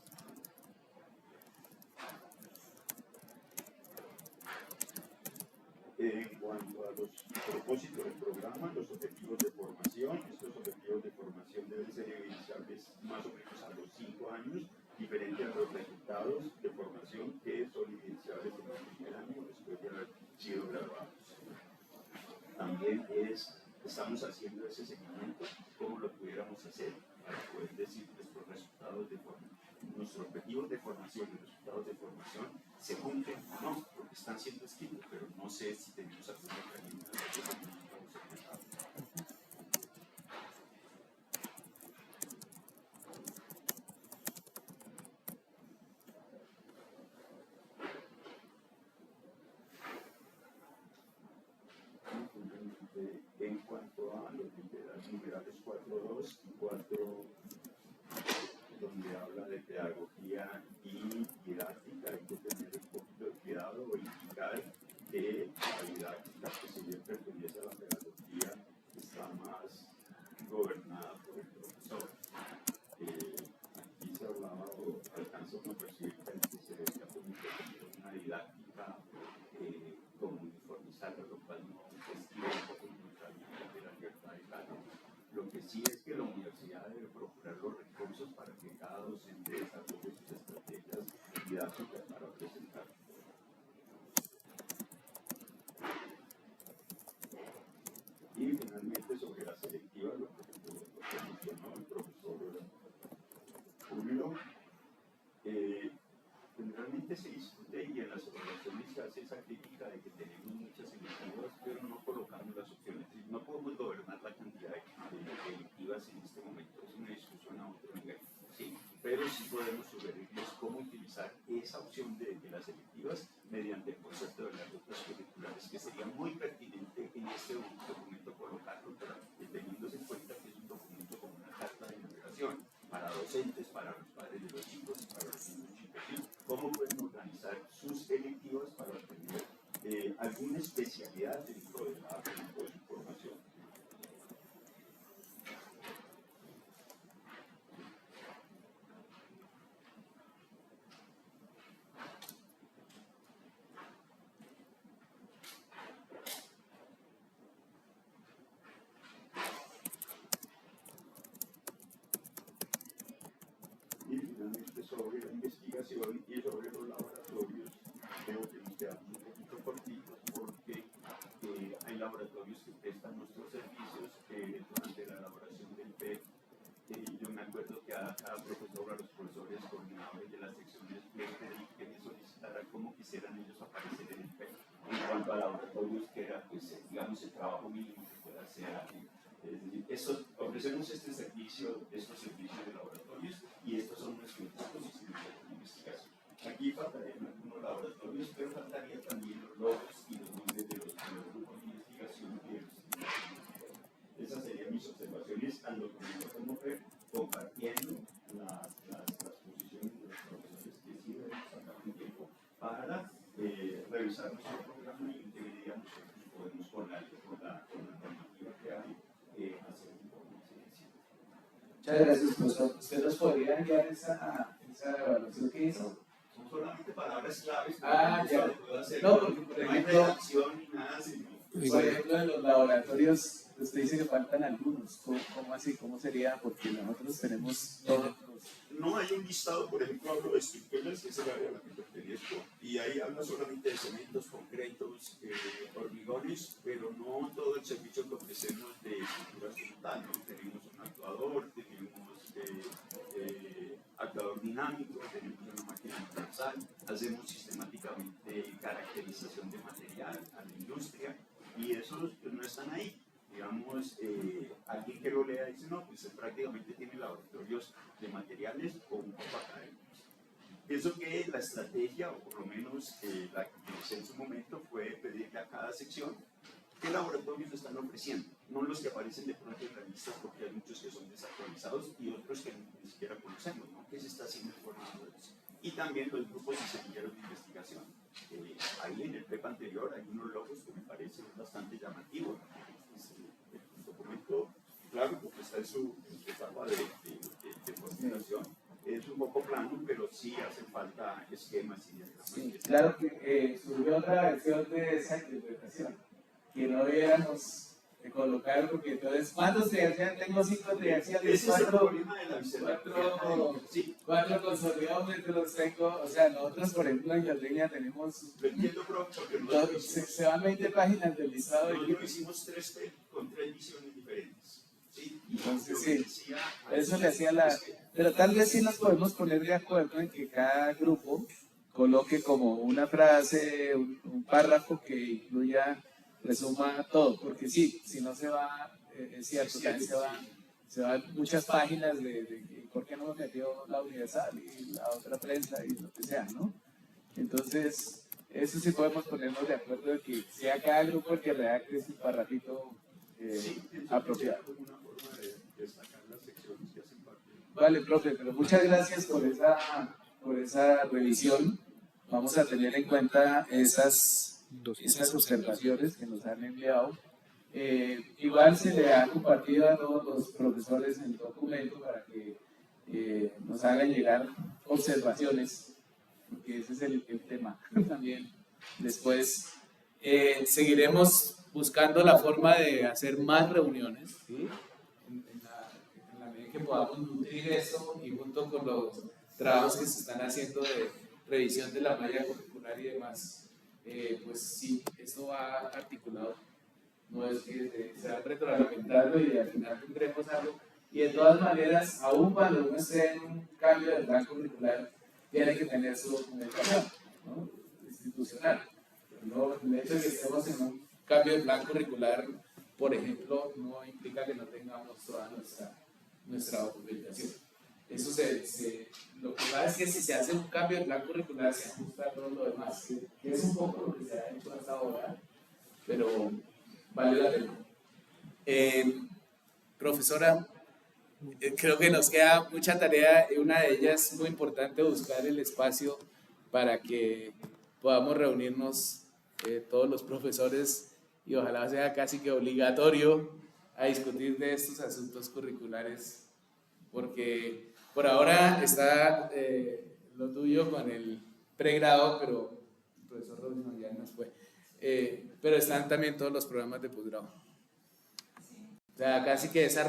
En cuanto a los propósitos del programa, los objetivos de formación, estos objetivos de formación deben ser evidenciables más o menos a los 5 años, diferente a los resultados de formación que son evidenciables en el primer año después de haber sido graduados. También estamos haciendo ese seguimiento, como lo pudiéramos hacer para poder decir nuestros resultados de formación. Nuestros objetivos de formación y resultados de formación se cumplen o no, porque están siendo escritos, pero no sé si tenemos alguna herramienta de en cuanto a los numerales 4.2 y 4, donde habla de pedagogía y didáctica, hay que tener un poquito de cuidado o indicar que la didáctica, que si bien pertenece a la pedagogía, está más gobernada por el profesor. Aquí se hablaba o alcanzó a percibir que se debía tener una didáctica como uniformizada, lo cual no escribe un poco de la libertad de cada uno. Lo que sí es que la universidad debe procurar los recursos para que cada docente desarrolle sus estrategias didácticas para presentar. Y finalmente sobre las selectivas, lo que mencionó el profesor Julio, generalmente se discute y en las evaluaciones se hace esa crítica de que tenemos muchas selectivas, pero no colocamos las opciones. No podemos gobernar la cantidad de selectivas en este momento, es una discusión a otro nivel. Sí, pero sí podemos sugerirles cómo utilizar esa opción de las selectivas mediante el concepto de las rutas curriculares, que sería muy pertinente en este documento colocarlo, pero teniéndose en cuenta que es un documento como una carta de navegación para docentes, para los padres de los chicos y para los niños chicos. ¿Sí? ¿Cómo pueden organizar sus selectivas para obtener alguna especialidad dentro de su formación? Y finalmente sobre la investigación y sobre los laboratorios, creo que nos quedamos un poquito cortitos porque hay laboratorios que prestan nuestros servicios durante la elaboración del PET. Yo me acuerdo que a cada profesor, a los profesores coordinadores de las secciones que me solicitaran cómo quisieran ellos aparecer en el PET. En cuanto a laboratorios, que era, pues, digamos, el trabajo mínimo que pueda hacer aquí. Ofrecemos estos servicios de laboratorios y estos son nuestros grupos de investigación. Aquí faltarían algunos laboratorios, pero faltarían también los logos y los nombres de los grupos de investigación y de los investigadores. Esas serían mis observaciones al documento como fue, compartiendo las posiciones de los profesores que sí debemos sacar un tiempo para revisar nuestro programa y en teoría nosotros podemos con la normativa que hay hacer un poco más eficiente. Muchas Muchas gracias, profesor. ¿Usted nos podría enviar esa evaluación que hizo? Son solamente palabras claves. Ah, ya. Hacer. No, porque por No hay ejemplo, redacción ni nada así. por ejemplo, en los laboratorios, usted dice que faltan algunos. ¿Cómo así? ¿Cómo sería? Porque nosotros tenemos todos los... No hay un listado, por ejemplo, hablo de estructuras, que es el área a la que pertenezco, y ahí habla solamente de cementos, concretos, hormigones, pero no todo el servicio que ofrecemos de estructuras como tal, ¿no? Tenemos un actuador, tenemos actuador dinámico, tenemos una máquina universal, hacemos sistemáticamente caracterización de material a la industria, y esos no están ahí. Digamos, alguien que lo lea dice, no, pues prácticamente tiene laboratorios de materiales o un poco académicos. Pienso que la estrategia, o por lo menos la que hice en su momento, fue pedirle a cada sección qué laboratorios están ofreciendo, no los que aparecen de pronto en la lista, porque hay muchos que son desactualizados y otros que ni siquiera conocemos, ¿no? ¿Qué se está haciendo en formadores? Y también los grupos y semilleros de investigación. Ahí en el PEP anterior hay unos logos que me parecen bastante llamativos. El documento, claro, porque está en su etapa de formulación, es un poco plano, pero sí hacen falta esquemas y diagramas. Sí, claro que surgió otra versión de esa interpretación, que no debiéramos colocar, porque entonces, ¿cuántos triaxiales? Tengo 5 triaxiales, Ese es el problema de la observación. Sí. 4 consolidómetros tengo, o sea, nosotros, por ejemplo, en Geodelia tenemos... Lo entiendo, profe, porque se van 20 páginas del listado de nosotros hicimos 3 con 3 visiones diferentes. ¿Sí? Entonces, sí, eso le hacía la... Pero tal vez sí nos podemos poner de acuerdo en que cada grupo coloque como una frase, un párrafo que incluya, resuma todo, porque sí, si no se va, es cierto, también se van muchas páginas de por qué no me metió la Universal y la otra prensa y lo que sea, ¿no? Entonces, eso sí podemos ponernos de acuerdo de que sea cada grupo el que redacte su parrafito apropiado. Una forma de destacar las secciones que hacen parte. Vale, profe, pero muchas gracias por esa revisión. Vamos a tener en cuenta esas observaciones que nos han enviado. Igual se le ha compartido a todos los profesores el documento para que nos hagan llegar observaciones, porque ese es el tema también. Después seguiremos buscando la forma de hacer más reuniones, ¿sí? En la medida que podamos nutrir eso y junto con los trabajos que se están haciendo de revisión de la malla curricular y demás, pues sí, esto va articulado. No es que se va retroalimentando y al final tendremos algo. Y de todas maneras, aún cuando uno esté en un cambio del plan curricular, tiene que tener su documentación, ¿no? Institucional. Pero el hecho de que estemos en un cambio de plan curricular, por ejemplo, no implica que no tengamos toda nuestra documentación. Eso lo que pasa es que si se hace un cambio de plan curricular, se ajusta a todo lo demás, que es un poco lo que se ha hecho hasta ahora, pero vale la pena. Profesora, creo que nos queda mucha tarea y una de ellas muy importante, buscar el espacio para que podamos reunirnos todos los profesores y ojalá sea casi que obligatorio a discutir de estos asuntos curriculares, porque por ahora está lo tuyo con el pregrado, pero el profesor Robinson ya nos fue, pero están también todos los programas de posgrado. O sea, casi que esa